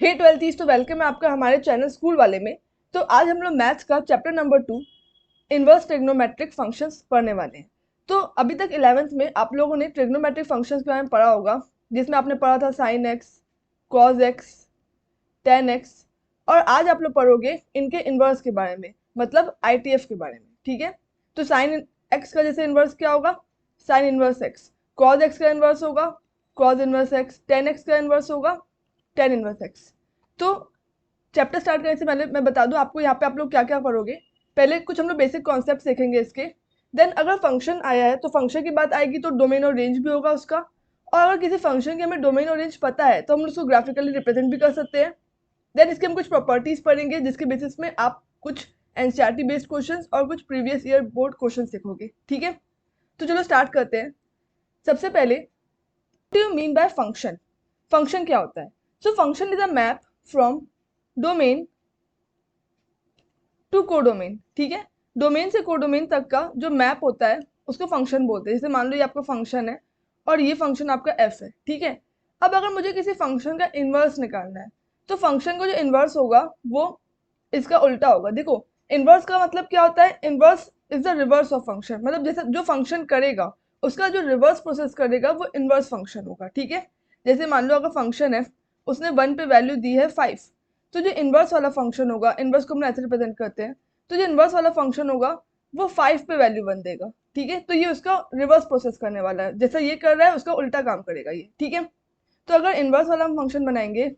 हे ट्वेल्थीज, तो वेलकम है आपका हमारे चैनल स्कूल वाले में। तो आज हम लोग मैथ्स का chapter number 2 inverse trigonometric functions पढ़ने वाले हैं। तो अभी तक 11th में आप लोगों ने ट्रिग्नोमेट्रिक फंक्शंस के बारे में पढ़ा होगा, जिसमें आपने पढ़ा था sine x, cos x, ten x, और आज आप लोग पढ़ोगे इनके इनवर्स के बारे में, मतलब आईटीएफ के बारे में। ठीक है, तो साइन एक्स का जैसे इनवर्स क्या होगा, sine inverse x. Cos x का इनवर्स होगा cause inverse x. Ten x का इनवर्स होगा टेन इनवर्स एक्स। तो चैप्टर स्टार्ट करने से पहले मैं बता दूं आपको यहाँ पे आप लोग क्या क्या पढ़ोगे। पहले कुछ हम लोग बेसिक कॉन्सेप्ट देखेंगे इसके। देन अगर फंक्शन आया है तो फंक्शन की बात आएगी तो डोमेन और रेंज भी होगा उसका। और अगर किसी फंक्शन के हमें डोमेन और रेंज पता है तो हम उसको ग्राफिकली रिप्रेजेंट भी कर सकते हैं। देन इसके हम कुछ प्रॉपर्टीज पढ़ेंगे जिसके बेसिस में आप कुछ एनसीईआरटी बेस्ड क्वेश्चंस और कुछ प्रीवियस ईयर बोर्ड क्वेश्चंस सीखोगे। ठीक है, तो चलो स्टार्ट करते हैं। सबसे पहले, what do you mean by function? Function क्या होता है? So function is a map from domain to codomain. ठीक है, डोमेन से कोडोमेन तक का जो मैप होता है उसको फंक्शन बोलते हैं। जैसे मान लो ये आपका फंक्शन है और ये फंक्शन आपका एफ है। ठीक है, अब अगर मुझे किसी फंक्शन का इनवर्स निकालना है तो फंक्शन का जो इनवर्स होगा वो इसका उल्टा होगा। देखो, इनवर्स का मतलब क्या होता है? Inverse is the reverse of function, मतलब जैसे जो फंक्शन करेगा उसका जो रिवर्स प्रोसेस करेगा वो इनवर्स फंक्शन होगा। ठीक है, जैसे मान लो अगर फंक्शन है, उसने 1 पे वैल्यू दी है 5, तो जो इनवर्स वाला फंक्शन होगा, इनवर्स को हम ऐसे रिप्रेजेंट करते हैं, तो जो इनवर्स वाला फंक्शन होगा वो 5 पे वैल्यू 1 देगा। ठीक है, तो ये उसका रिवर्स प्रोसेस करने वाला है, जैसा ये कर रहा है उसका उल्टा काम करेगा ये। ठीक है, तो अगर इनवर्स वाला हम फंक्शन बनाएंगे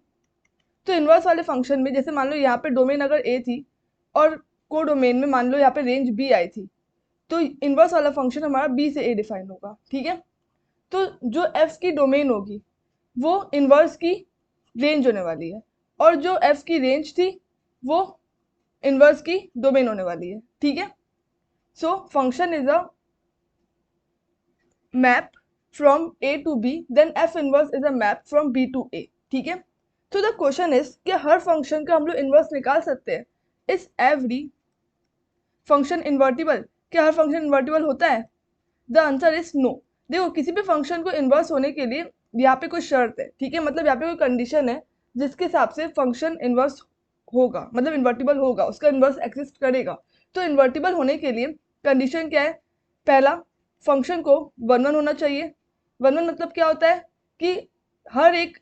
तो इनवर्स वाले फंक्शन में जैसे मान लो यहाँ पे डोमेन अगर ए थी और को डोमेन में मान लो यहाँ पे रेंज बी आई थी, तो इनवर्स वाला फंक्शन हमारा बी से ए डिफाइन होगा। ठीक है, तो जो एफ की डोमेन होगी वो इनवर्स की रेंज होने वाली है, और जो एफ की रेंज थी वो इनवर्स की डोमेन होने वाली है। ठीक है, so function is a map from A to B, then F inverse is a map from B to A. ठीक है, तो द क्वेश्चन इज कि हर फंक्शन का हम लोग इनवर्स निकाल सकते हैं? Is every function invertible? क्या हर फंक्शन इन्वर्टिबल होता है? The answer is no. देखो, किसी भी फंक्शन को इन्वर्स होने के लिए यहाँ पे कोई शर्त है। ठीक है, मतलब यहाँ पे कोई कंडीशन है जिसके हिसाब से फंक्शन इन्वर्स होगा, मतलब इन्वर्टिबल होगा, उसका इन्वर्स एग्जिस्ट करेगा। तो इन्वर्टिबल होने के लिए कंडीशन क्या है? पहला, फंक्शन को 1 1 होना चाहिए। 1 1 मतलब क्या होता है कि हर एक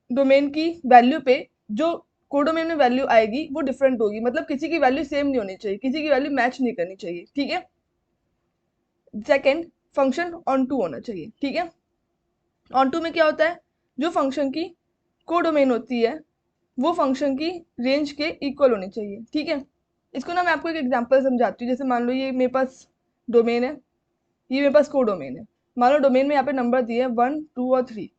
डोमेन की वैल्यू पे जो कोडोमेन में वैल्यू आएगी वो डिफरेंट होगी, मतलब किसी की वैल्यू सेम नहीं होनी चाहिए, किसी की वैल्यू मैच नहीं करनी चाहिए। ठीक है, सेकेंड, फंक्शन ऑन टू होना चाहिए। ठीक है, ऑन टू में क्या होता है? जो फंक्शन की कोडोमेन होती है वो फंक्शन की रेंज के इक्वल होनी चाहिए। ठीक है, इसको ना मैं आपको एक एग्जांपल समझाती हूँ। जैसे मान लो ये मेरे पास डोमेन है, ये मेरे पास कोडोमेन है। मान लो डोमेन में यहाँ पे नंबर दिए हैं 1 2 और 3,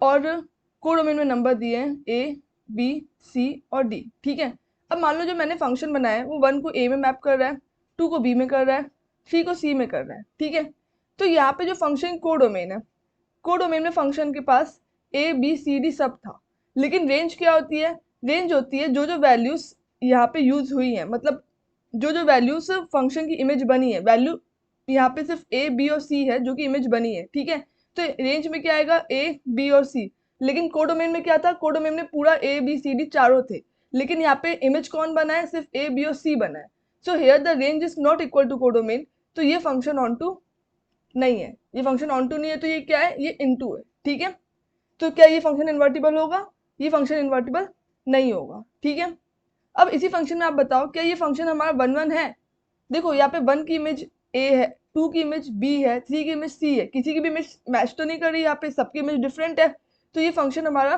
और कोडोमेन में नंबर दिए हैं ए बी सी और डी। ठीक है, अब मान लो जो मैंने फंक्शन बनाया है वो 1 को ए में मैप कर रहा है, 2 को बी में कर रहा है, 3 को सी में कर रहा है। ठीक है, तो यहाँ पे जो फंक्शन कोडोमेन है, कोडोमेन में फंक्शन के पास ए बी सी डी सब था, लेकिन रेंज क्या होती है? रेंज होती है जो जो वैल्यूज यहाँ पे यूज हुई है, मतलब जो जो वैल्यूज फंक्शन की इमेज बनी है, वैल्यू यहाँ पे सिर्फ ए बी और सी है जो कि इमेज बनी है। ठीक है, तो रेंज में क्या आएगा? ए बी और सी। लेकिन कोडोमेन में क्या था? कोडोमेन में पूरा ए बी सी डी चारों थे, लेकिन यहाँ पे इमेज कौन बना है? सिर्फ ए बी और सी बना है। So here the range is not equal to codomain, तो ये फंक्शन ऑन टू नहीं है। ये फंक्शन ऑन टू नहीं है, तो ये क्या है? ये इनटू है। ठीक है, तो क्या ये फंक्शन इन्वर्टिबल होगा? ये फंक्शन इन्वर्टिबल नहीं होगा। ठीक है, अब इसी फंक्शन में आप बताओ क्या ये फंक्शन हमारा 1 1 है? देखो, यहाँ पे 1 की इमेज ए है, 2 की इमेज बी है, 3 की इमेज सी है, किसी की भी इमेज मैच तो नहीं कर रही, यहाँ पे सबकी इमेज डिफरेंट है। तो ये फंक्शन हमारा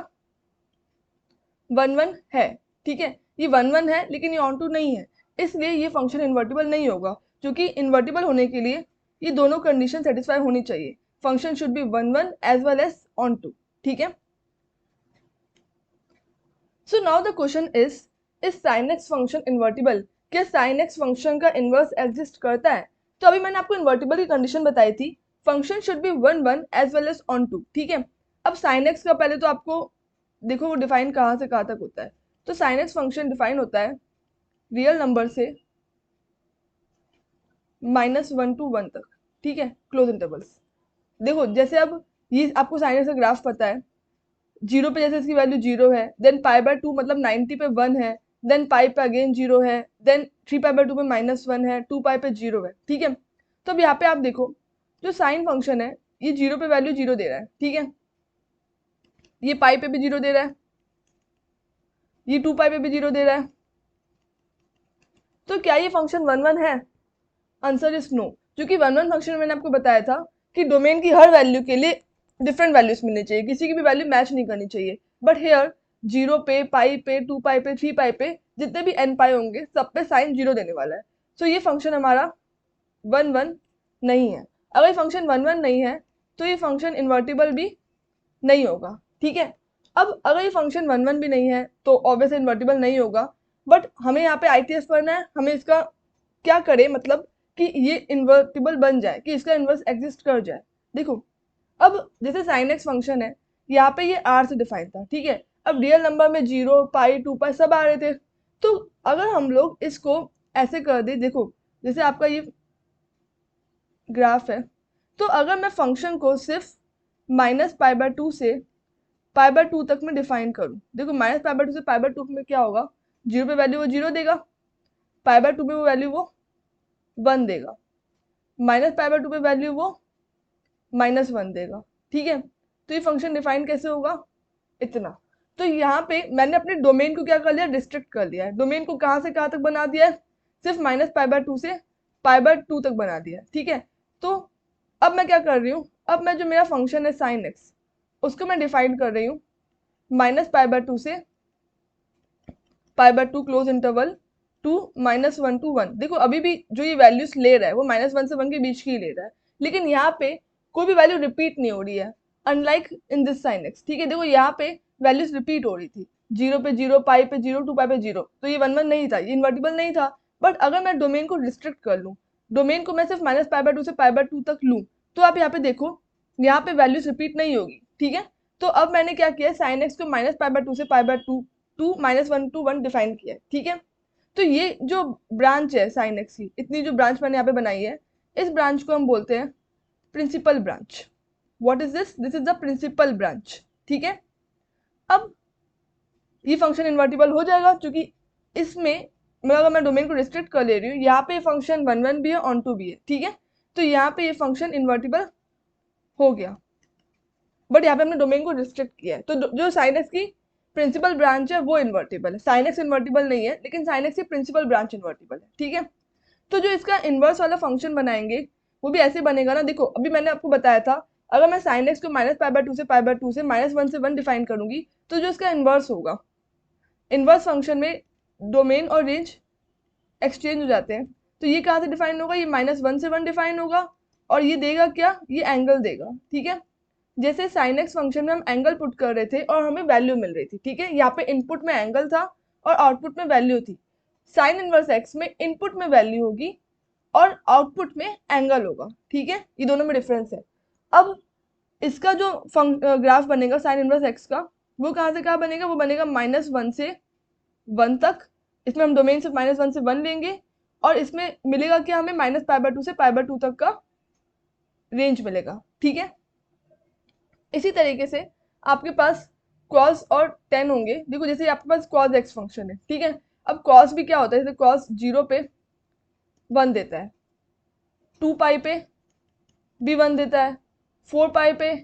1 1 है। ठीक है, ये 1 1 है लेकिन ये ऑन टू नहीं है, इसलिए ये फंक्शन इन्वर्टिबल नहीं होगा। क्योंकि इन्वर्टिबल होने के लिए ये दोनों कंडीशन सेटिस्फाई होनी चाहिए, function should be 1 1 as well as onto. ठीक है, so now the question is sin x function invertible? क्या sin x फंक्शन का इनवर्स एग्जिस्ट करता है? तो अभी मैंने आपको इन्वर्टिबल की कंडीशन बताई थी, function should be 1 1 as well as onto. ठीक है, अब sin x का पहले तो आपको देखो वो डिफाइन कहाँ से कहाँ तक होता है। तो sin x फंक्शन डिफाइन होता है रियल नंबर से -1 to 1 तक। ठीक है, क्लोज इंटरवल्स। देखो जैसे अब ये आपको sin x का ग्राफ पता है, जीरो पे जैसे इसकी वैल्यू जीरो है, देन पाई बाय टू मतलब 90 पे 1 है, देन पाई पे अगेन जीरो है, देन 3 पाई बाय टू पे -1 है, 2 पाई पे जीरो है, ठीक है। तो अब यहाँ पे आप देखो जो साइन फंक्शन है ये जीरो पे वैल्यू जीरो दे रहा है, ठीक है, ये पाई पे भी जीरो दे रहा है, ये 2 पाई पे भी जीरो दे रहा है। तो क्या ये फंक्शन 1 1 है? आंसर इज नो, क्योंकि 1 1 फंक्शन में मैंने आपको बताया था कि डोमेन की हर वैल्यू के लिए डिफरेंट वैल्यूज मिलनी चाहिए, किसी की भी वैल्यू मैच नहीं करनी चाहिए। बट हेयर जीरो पे, पाई पे, 2 पाई पे, 3 पाई पे जितने भी n पाई होंगे सब पे साइन जीरो देने वाला है। सो ये फंक्शन हमारा 1 1 नहीं है। अगर ये फंक्शन 1 1 नहीं है तो ये फंक्शन इन्वर्टिबल भी नहीं होगा, ठीक है। अब अगर ये फंक्शन 1 1 भी नहीं है तो ऑब्वियसली इन्वर्टिबल नहीं होगा। बट हमें यहाँ पे ITS पढ़ना है, हमें इसका क्या करे मतलब कि ये इन्वर्टिबल बन जाए, कि इसका इन्वर्स एग्जिस्ट कर जाए। देखो अब जैसे साइन एक्स फंक्शन है, यहाँ पे ये r से डिफाइन था, ठीक है। अब रियल नंबर में जीरो, पाई, 2 पाई सब आ रहे थे। तो अगर हम लोग इसको ऐसे कर दे, देखो जैसे आपका ये ग्राफ है, तो अगर मैं फंक्शन को सिर्फ -पाई/2 से पाई/2 तक में डिफाइन करूं, देखो -पाई/2 से पाई/2 में क्या होगा, जीरो पे वैल्यू वो जीरो देगा, पाई/2 पे वो वैल्यू वो 1 देगा, -पाई/2 पे वैल्यू वो -1 देगा, ठीक है। तो ये फंक्शन डिफाइन कैसे होगा, इतना। तो यहाँ पे मैंने अपने डोमेन को क्या कर लिया, रिस्ट्रिक्ट कर लिया है। डोमेन को कहाँ से कहाँ तक बना दिया है, सिर्फ -पाई/2 से पाई/2 तक बना दिया है, ठीक है। तो अब मैं क्या कर रही हूँ, अब मैं जो मेरा फंक्शन है साइन एक्स उसको मैं डिफाइन कर रही हूँ -पाई/2 से पाई/2 क्लोज इंटरवल टू -1 to 1। देखो अभी भी जो ये वैल्यूज ले रहा है वो -1 से 1 के बीच की ही ले रहा है, लेकिन यहाँ पे कोई भी वैल्यू रिपीट नहीं हो रही है, unlike in this sine x, ठीक है। देखो यहाँ पे वैल्यूज रिपीट हो रही थी, जीरो पे जीरो, पाई पे जीरो, 2 पाई पे जीरो, तो ये 1 1 नहीं था, ये इन्वर्टिबल नहीं था। बट अगर मैं डोमेन को रिस्ट्रिक्ट कर लूँ, डोमेन को मैं सिर्फ -पाई/2 से पाई/2 तक लूँ, तो आप यहाँ पे देखो यहाँ पे वैल्यूज रिपीट नहीं होगी, ठीक है। तो अब मैंने क्या किया, साइन एक्स को -पाई/2 से पाई/2 टू -1 to 1 डिफाइन किया है, ठीक है। तो ये जो ब्रांच है साइन एक्स की, इतनी जो ब्रांच मैंने यहाँ पे बनाई है, इस ब्रांच को हम बोलते हैं principal branch. What is this, this is the principal branch, ठीक है। अब ये फंक्शन इन्वर्टिबल हो जाएगा क्योंकि इसमें अगर मैं डोमेन को रिस्ट्रिक्ट कर ले रही हूँ, यहाँ पे फंक्शन 1 1 भी है, ऑन टू भी है, ठीक है। तो यहाँ पे ये फंक्शन इन्वर्टिबल हो गया, बट यहाँ पे हमने डोमेन को रिस्ट्रिक्ट किया है। तो जो साइन एक्स की प्रिंसिपल ब्रांच है वो इन्वर्टिबल है, साइन एक्स इन्वर्टिबल नहीं है, लेकिन साइन एक्स की प्रिंसिपल ब्रांच इन्वर्टिबल है, ठीक है। तो जो इसका इन्वर्स वाला फंक्शन बनाएंगे वो भी ऐसे बनेगा ना। देखो अभी मैंने आपको बताया था अगर मैं साइन एक्स को -पाई/2 से पाई/2 से -1 से 1 डिफाइन करूंगी तो जो इसका इन्वर्स होगा, इन्वर्स फंक्शन में डोमेन और रेंज एक्सचेंज हो जाते हैं। तो ये कहाँ से डिफाइन होगा, ये -1 से 1 डिफाइन होगा, और ये देगा क्या, ये एंगल देगा, ठीक है। जैसे साइन एक्स फंक्शन में हम एंगल पुट कर रहे थे और हमें वैल्यू मिल रही थी, ठीक है। यहाँ पे इनपुट में एंगल था और आउटपुट में वैल्यू थी। साइन इनवर्स एक्स में इनपुट में वैल्यू होगी और आउटपुट में एंगल होगा, ठीक है। ये दोनों में डिफरेंस है। अब इसका जो ग्राफ बनेगा साइन इनवर्स एक्स का, वो कहाँ से कहाँ बनेगा, वो बनेगा -1 से 1 तक। इसमें हम डोमेन सिर्फ -1 से 1 लेंगे और इसमें मिलेगा क्या, हमें -पाई/2 से पाई/2 तक का रेंज मिलेगा, ठीक है। इसी तरीके से आपके पास कॉस और टेन होंगे। देखो जैसे आपके पास कॉस एक्स फंक्शन है, ठीक है। अब कॉस भी क्या होता है, जैसे कॉस 0 पे 1 देता है, 2 पाई पे भी 1 देता है, 4 पाई पे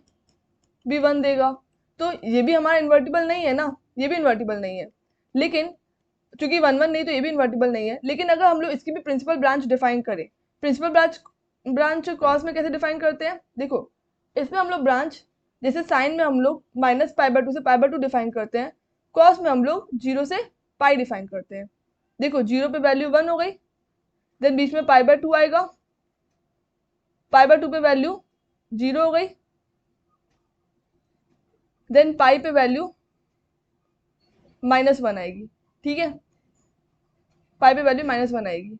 भी 1 देगा। तो ये भी हमारा इन्वर्टिबल नहीं है ना, ये भी इन्वर्टिबल नहीं है। लेकिन चूंकि 1 1 नहीं तो ये भी इन्वर्टिबल नहीं है। लेकिन अगर हम लोग इसकी भी प्रिंसिपल ब्रांच डिफाइन करें, प्रिंसिपल ब्रांच कॉस में कैसे डिफाइन करते हैं, देखो इसमें हम लोग ब्रांच जैसे साइन में हम लोग -पाई/2 से पाई/2 डिफाइन करते हैं, कॉस में हम लोग 0 से पाई डिफाइन करते हैं। देखो 0 पे वैल्यू 1 हो गई, देन बीच में पाई/2 आएगा, पाई/2 पे वैल्यू 0 हो गई, देन पाई पे वैल्यू -1 आएगी, ठीक है। पाई पे वैल्यू -1 आएगी।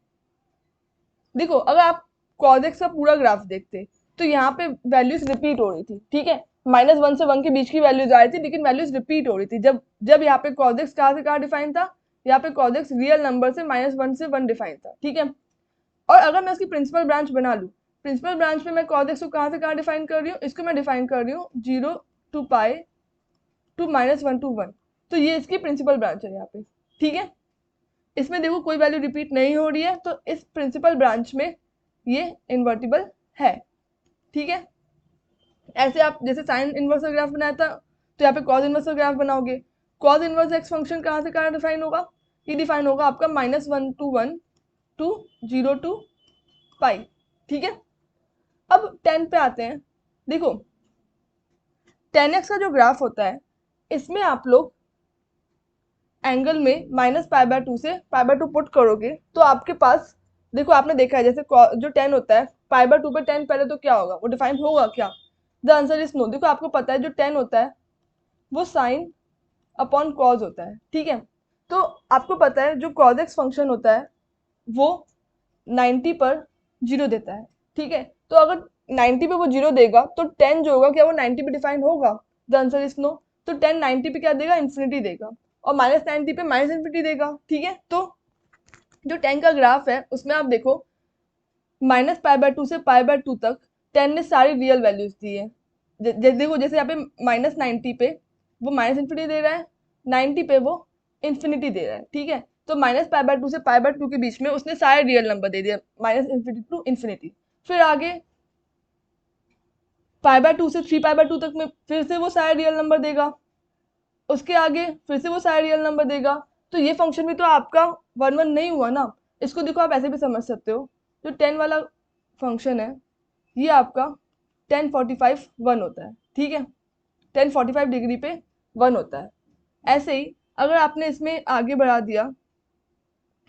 देखो अगर आप cos x का पूरा ग्राफ देखते तो यहाँ पे वैल्यूज रिपीट हो रही थी, ठीक है। -1 से 1 के बीच की वैल्यूज आ रही थी, लेकिन वैल्यूज रिपीट हो रही थी। जब जब यहाँ पे cos x कहाँ से कहाँ डिफाइन था, यहाँ पे cos x रियल नंबर से -1 से 1 डिफाइन था, ठीक है। और अगर मैं उसकी प्रिंसिपल ब्रांच बना लूँ, प्रिंसिपल ब्रांच में मैं cos x को कहाँ से कहाँ डिफाइन कर रही हूँ, इसको मैं डिफाइन कर रही हूँ 0 to पाई टू -1 to 1, तो ये इसकी प्रिंसिपल ब्रांच है यहाँ पे, ठीक है। इसमें देखो कोई वैल्यू रिपीट नहीं हो रही है, तो इस प्रिंसिपल ब्रांच में ये इन्वर्टिबल है, ठीक है। ऐसे आप जैसे साइन इनवर्स का ग्राफ बनाया था, तो यहाँ पे कॉज इनवर्स का ग्राफ बनाओगे। कॉज इनवर्स एक्स फंक्शन कहाँ से कहाँ डिफाइन होगा, ये डिफाइन होगा आपका -1 to 1 to 0 to पाई, ठीक है। अब 10 पे आते हैं। देखो 10x का जो ग्राफ होता है, इसमें आप लोग एंगल में -π/2 से π/2 पुट करोगे, तो आपके पास देखो आपने देखा है जैसे जो 10 होता है π/2 पे 10 पहले तो क्या होगा, वो डिफाइन होगा क्या, द आंसर इज नो। देखो आपको पता है जो 10 होता है वो साइन अपॉन कॉज होता है, ठीक है। तो आपको पता है जो कॉज एक्स फंक्शन होता है वो 90 पर 0 देता है, ठीक है। तो अगर 90 पे वो 0 देगा तो 10 जो होगा क्या वो 90 पे डिफाइन होगा, द आंसर इज नो। तो 10 90 पे क्या देगा, इन्फिनिटी देगा, और -90 पे -इन्फिनिटी देगा, ठीक है। तो जो 10 का ग्राफ है उसमें आप देखो -π/2 से π/2 तक 10 ने सारी रियल वैल्यूज दी है। देखो जैसे यहाँ पे -90 पे वो -इन्फिनिटी दे रहा है, 90 पे वो इन्फिनिटी दे रहा है, ठीक है। तो -π/2 से π/2 के बीच में उसने सारे रियल नंबर दे दिया, -इन्फिनिटी टू इन्फिनिटी। फिर आगे π/2 से 3π/2 तक में फिर से वो सारे रियल नंबर देगा, उसके आगे फिर से वो सारे रियल नंबर देगा। तो ये फंक्शन भी तो आपका 1 1 नहीं हुआ ना, इसको देखो आप ऐसे भी समझ सकते हो, जो 10 वाला फंक्शन है ये आपका 1045 1 होता है, ठीक है। 1045 डिग्री पे 1 होता है। ऐसे ही अगर आपने इसमें आगे बढ़ा दिया,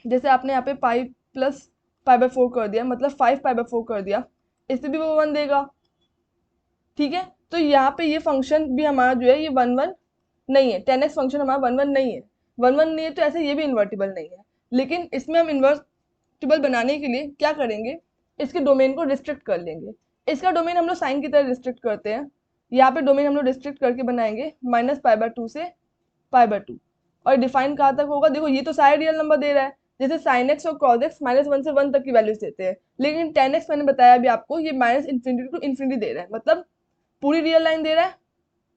जैसे आपने यहाँ पे पाई प्लस π/4 कर दिया, मतलब 5π/4 कर दिया, इससे भी वो 1 देगा, ठीक है। तो यहाँ पे ये फंक्शन भी हमारा जो है ये 1 1 नहीं है, 10x फंक्शन हमारा 1 1 नहीं है, 1 1 नहीं है, तो ऐसे ये भी इन्वर्टिबल नहीं है। लेकिन इसमें हम इन्वर्टिबल बनाने के लिए क्या करेंगे, इसके डोमेन को रिस्ट्रिक्ट कर लेंगे। इसका डोमेन हम लोग साइन की तरह रिस्ट्रिक्ट करते हैं, यहाँ पे डोमेन हम लोग रिस्ट्रिक्ट करके बनाएंगे -π/2 से π/2, और डिफाइन कहाँ तक होगा, देखो ये तो सारे रियल नंबर दे रहा है, जैसे sin x और cos x -1 से 1 तक की वैल्यूज देते हैं, लेकिन tan x मैंने बताया अभी आपको ये -इन्फिनिटी टू इन्फिनिटी दे रहा है, मतलब पूरी रियल लाइन दे रहा है,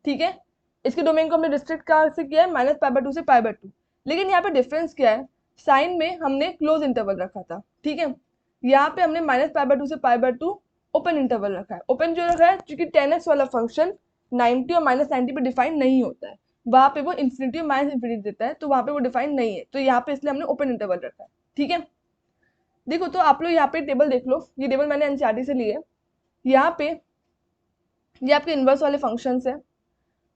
ठीक है। इसके डोमेन को हमने रिस्ट्रिक्ट कहाँ से किया है, -π/2 से π/2। लेकिन यहाँ पे डिफरेंस क्या है, साइन में हमने क्लोज इंटरवल रखा था, ठीक है। यहाँ पे हमने -π/2 से π/2 ओपन इंटरवल रखा है। ओपन जो रखा है क्योंकि 10x वाला फंक्शन 90 और -90 पे डिफाइन नहीं होता है, वहां पे वो इन्फिनिटी और -इन्फिनिटी देता है, तो वहां पे वो डिफाइन नहीं है, तो यहाँ पे इसलिए हमने ओपन इंटरवल रखा है, ठीक है। देखो तो आप लोग यहाँ पे टेबल देख लो, ये टेबल मैंने एनसीईआरटी से ली है। यहाँ पे ये आपके इन्वर्स वाले फंक्शंस है।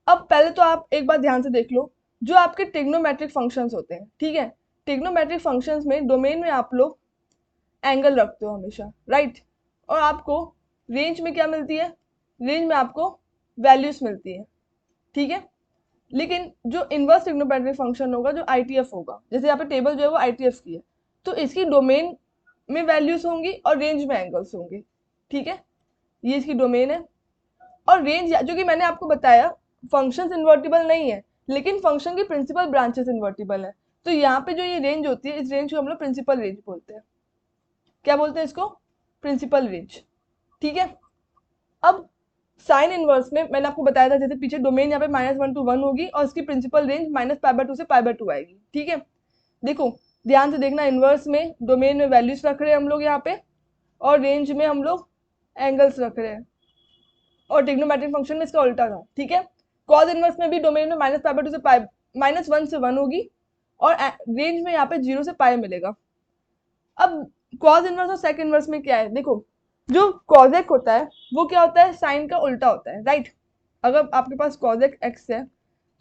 अब पहले तो आप एक बात ध्यान से देख लो, जो आपके ट्रिग्नोमेट्रिक फंक्शंस होते हैं, ठीक है। ट्रिग्नोमेट्रिक फंक्शंस में डोमेन में आप लोग एंगल रखते हो हमेशा, राइट। और आपको रेंज में क्या मिलती है, रेंज में आपको वैल्यूज मिलती है, ठीक है। लेकिन जो इनवर्स ट्रिग्नोमेट्रिक फंक्शन होगा, जो आईटीएफ होगा, जैसे यहाँ पे टेबल जो है वो आईटीएफ की है, तो इसकी डोमेन में वैल्यूज होंगी और रेंज में एंगल्स होंगे, ठीक है। ये इसकी डोमेन है, और रेंज जो कि मैंने आपको बताया फंक्शंस इन्वर्टिबल नहीं है, लेकिन फंक्शन की प्रिंसिपल ब्रांचेस इन्वर्टिबल है। तो यहाँ पे जो ये रेंज होती है, इस रेंज को हम लोग प्रिंसिपल रेंज बोलते हैं। क्या बोलते हैं इसको, प्रिंसिपल रेंज, ठीक है। अब साइन इनवर्स में मैंने आपको बताया था, जैसे पीछे डोमेन यहाँ पे -1 to 1 होगी और इसकी प्रिंसिपल रेंज -π/2 से π/2 आएगी, ठीक है। देखो ध्यान से देखना, इनवर्स में डोमेन में वैल्यूज रख रहे हैं हम लोग यहाँ पे, और रेंज में हम लोग एंगल्स रख रहे हैं, और ट्रिग्नोमेट्रिक फंक्शन में इसका उल्टा था, ठीक है। कॉज इनवर्स में भी डोमेन में -π/2 से -1 से 1 होगी, और रेंज में यहाँ पे 0 से पाई मिलेगा। अब कॉज इनवर्स और सेक इनवर्स में क्या है, देखो जो कॉजेक होता है वो क्या होता है, साइन का उल्टा होता है, राइट। अगर आपके पास कॉजेक एक्स है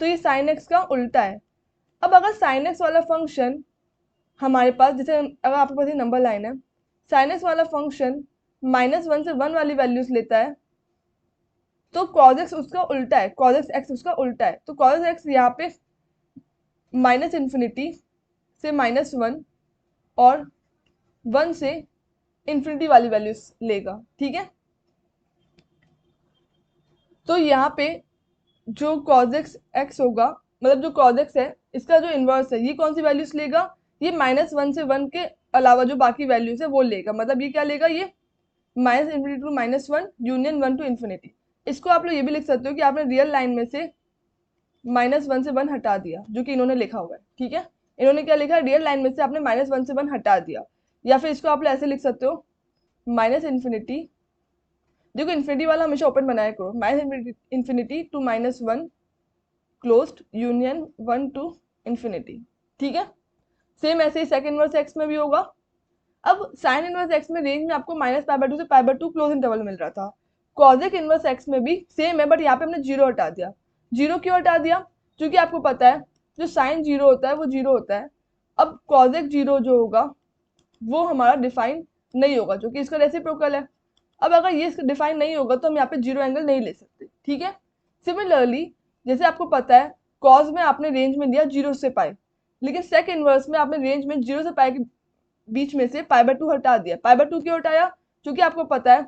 तो ये साइन एक्स का उल्टा है। अब अगर साइन एक्स वाला फंक्शन हमारे पास, जैसे अगर आपके पास ये नंबर लाइन है, साइन एक्स वाला फंक्शन -1 से 1 वाली वैल्यूज लेता है, तो cos x उसका उल्टा है, cos x उसका उल्टा है, तो cos x यहाँ पे -इन्फिनिटी से -1 और 1 से इन्फिनिटी वाली वैल्यूज लेगा, ठीक है। तो यहाँ पे जो cos x होगा, मतलब जो cos x है इसका जो इनवर्स है, ये कौन सी वैल्यूज लेगा, ये -1 से 1 के अलावा जो बाकी वैल्यूज है वो लेगा, मतलब ये क्या लेगा, ये -minus infinity to -1 union 1 to infinity. इसको आप लोग ये भी लिख सकते हो कि आपने रियल लाइन में से -1 से 1 हटा दिया, जो कि इन्होंने लिखा हुआ है, ठीक है। इन्होंने क्या लिखा है, रियल लाइन में से आपने -1 से 1 हटा दिया, या फिर इसको आप ऐसे लिख सकते हो -इन्फिनिटी, देखो इन्फिनिटी वाला हमेशा ओपन बनाया करो, -minus infinity to -1 closed union 1 to infinity, ठीक है। सेम ऐसे ही सेकंड इनवर्स एक्स में भी होगा। अब साइन इनवर्स एक्स में रेंज में आपको -π/2 से π/2 क्लोज इंटरवल मिल रहा था। कॉजेक इनवर्स एक्स में भी सेम है, बट यहाँ पे हमने जीरो हटा दिया। जीरो क्यों हटा दिया, क्योंकि आपको पता है जो साइन जीरो होता है वो जीरो होता है। अब कॉजेक जीरो जो होगा वो हमारा डिफाइन नहीं होगा, जो कि इसका रेसिप्रोकल है। अब अगर ये डिफाइन नहीं होगा तो हम यहाँ पे जीरो एंगल नहीं ले सकते, ठीक है। सिमिलरली जैसे आपको पता है कॉज में आपने रेंज में दिया 0 से पाई, लेकिन सेक इनवर्स में आपने रेंज में 0 से पाई के बीच में से π/2 हटा दिया। π/2 क्यों हटाया, क्योंकि आपको पता है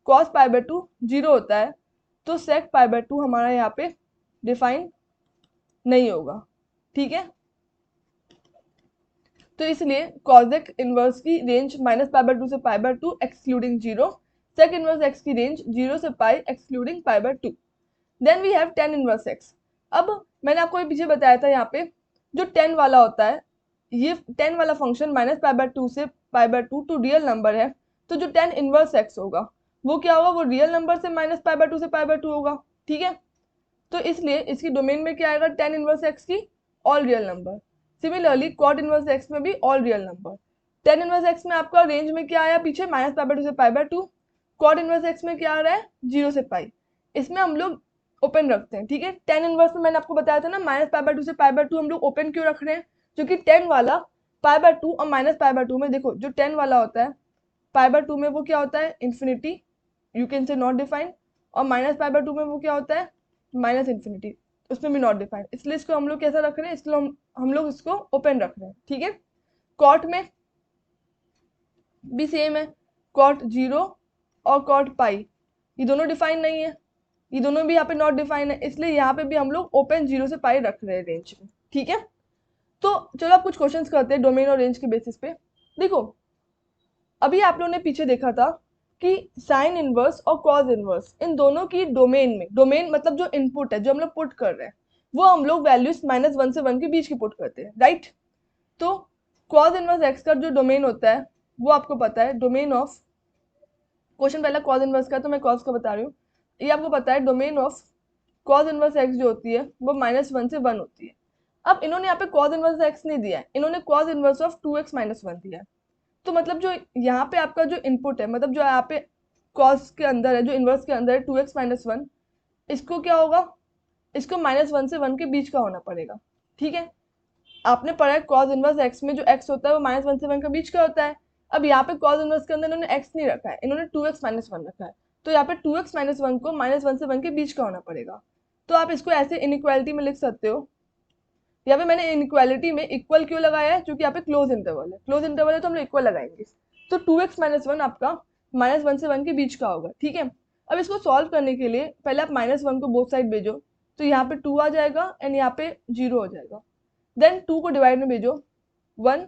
cos π/2 जीरो होता है, तो sec π/2 हमारा यहाँ पे डिफाइन नहीं होगा, ठीक है। तो इसलिए cosec इनवर्स की रेंज -π/2 से π/2 excluding zero, sec inverse x की रेंज 0 से pi excluding π/2। Then we have tan inverse x। अब मैंने आपको पीछे बताया था यहाँ पे जो tan वाला होता है, ये tan वाला फंक्शन -π/2 से π/2 टू रियल नंबर है, तो जो tan इनवर्स x होगा वो क्या होगा, वो रियल नंबर से -π/2 से π/2 होगा, ठीक है। तो इसलिए इसकी डोमेन में क्या आएगा, tan इनवर्स x की all real number. Similarly cot inverse x में भी all real number. tan inverse x में आपका रेंज में क्या आया पीछे -π/2 से π/2, cot इनवर्स x में क्या आ रहा है 0 से पाई, इसमें हम लोग ओपन रखते हैं, ठीक है। tan इनवर्स में मैंने आपको बताया था ना -π/2 से π/2 हम लोग ओपन क्यों रख रहे हैं, क्योंकि tan वाला π/2 और -π/2 में, देखो जो tan वाला होता है π/2 में वो क्या होता है infinity, you can say not define, और -π/2 में वो क्या होता है -इन्फिनिटी, उसमें भी नॉट डिफाइंड। इसलिए इसको हम लोग कैसा रख रहे हैं, इसलिए हम लोग इसको ओपन रख रहे हैं, ठीक है। कॉट में भी सेम है, कॉट 0 और कॉट पाई ये दोनों डिफाइन नहीं है, ये दोनों भी यहाँ पे नॉट डिफाइन है, इसलिए यहाँ पे भी हम लोग ओपन 0 से पाई रख रहे हैं रेंज में, ठीक है। तो चलो आप कुछ क्वेश्चंस करते हैं डोमेन और रेंज के बेसिस पे। देखो अभी आप लोगों ने पीछे देखा था कि साइन इनवर्स और कॉज इनवर्स इन दोनों की डोमेन में, डोमेन मतलब जो इनपुट है जो हम लोग पुट कर रहे हैं वो हम लोग वैल्यूज -1 से 1 के बीच की पुट करते हैं, राइट। तो कॉज इनवर्स एक्स का जो डोमेन होता है वो आपको पता है, डोमेन ऑफ, क्वेश्चन पहला कॉज इनवर्स का तो मैं कॉज का बता रही हूँ, ये आपको पता है domain of cause inverse x जो होती है वो -1 से 1 होती है। अब इन्होंने यहाँ पे कॉज इनवर्स एक्स नहीं दिया है, इन्होंने कॉज इनवर्स ऑफ 2x - 1 दिया है। तो मतलब जो यहाँ पे आपका जो इनपुट है, मतलब जो यहाँ पे कॉस के अंदर है, जो इनवर्स के अंदर है 2x - 1, इसको क्या होगा, इसको -1 से 1 के बीच का होना पड़ेगा, ठीक है। आपने पढ़ा है कॉस इनवर्स x में जो x होता है वो -1 से 1 के बीच का होता है। अब यहाँ पे कॉस इनवर्स के अंदर इन्होंने x नहीं रखा है, इन्होंने 2x - 1 रखा है, तो यहाँ पे 2x - 1 को -1 से 1 के बीच का होना पड़ेगा। तो आप इसको ऐसे इनइक्वालिटी में लिख सकते हो। यहाँ पे मैंने इनइक्वालिटी में इक्वल क्यों लगाया है, क्योंकि यहाँ पे क्लोज इंटरवल है, क्लोज इंटरवल है तो हम लोग इक्वल लगाएंगे। तो 2x - 1 आपका -1 से 1 के बीच का होगा, ठीक है। अब इसको सॉल्व करने के लिए पहले आप -1 को बोथ साइड भेजो, तो यहाँ पे 2 आ जाएगा एंड यहाँ पे 0 हो जाएगा। देन 2 को डिवाइड में भेजो 1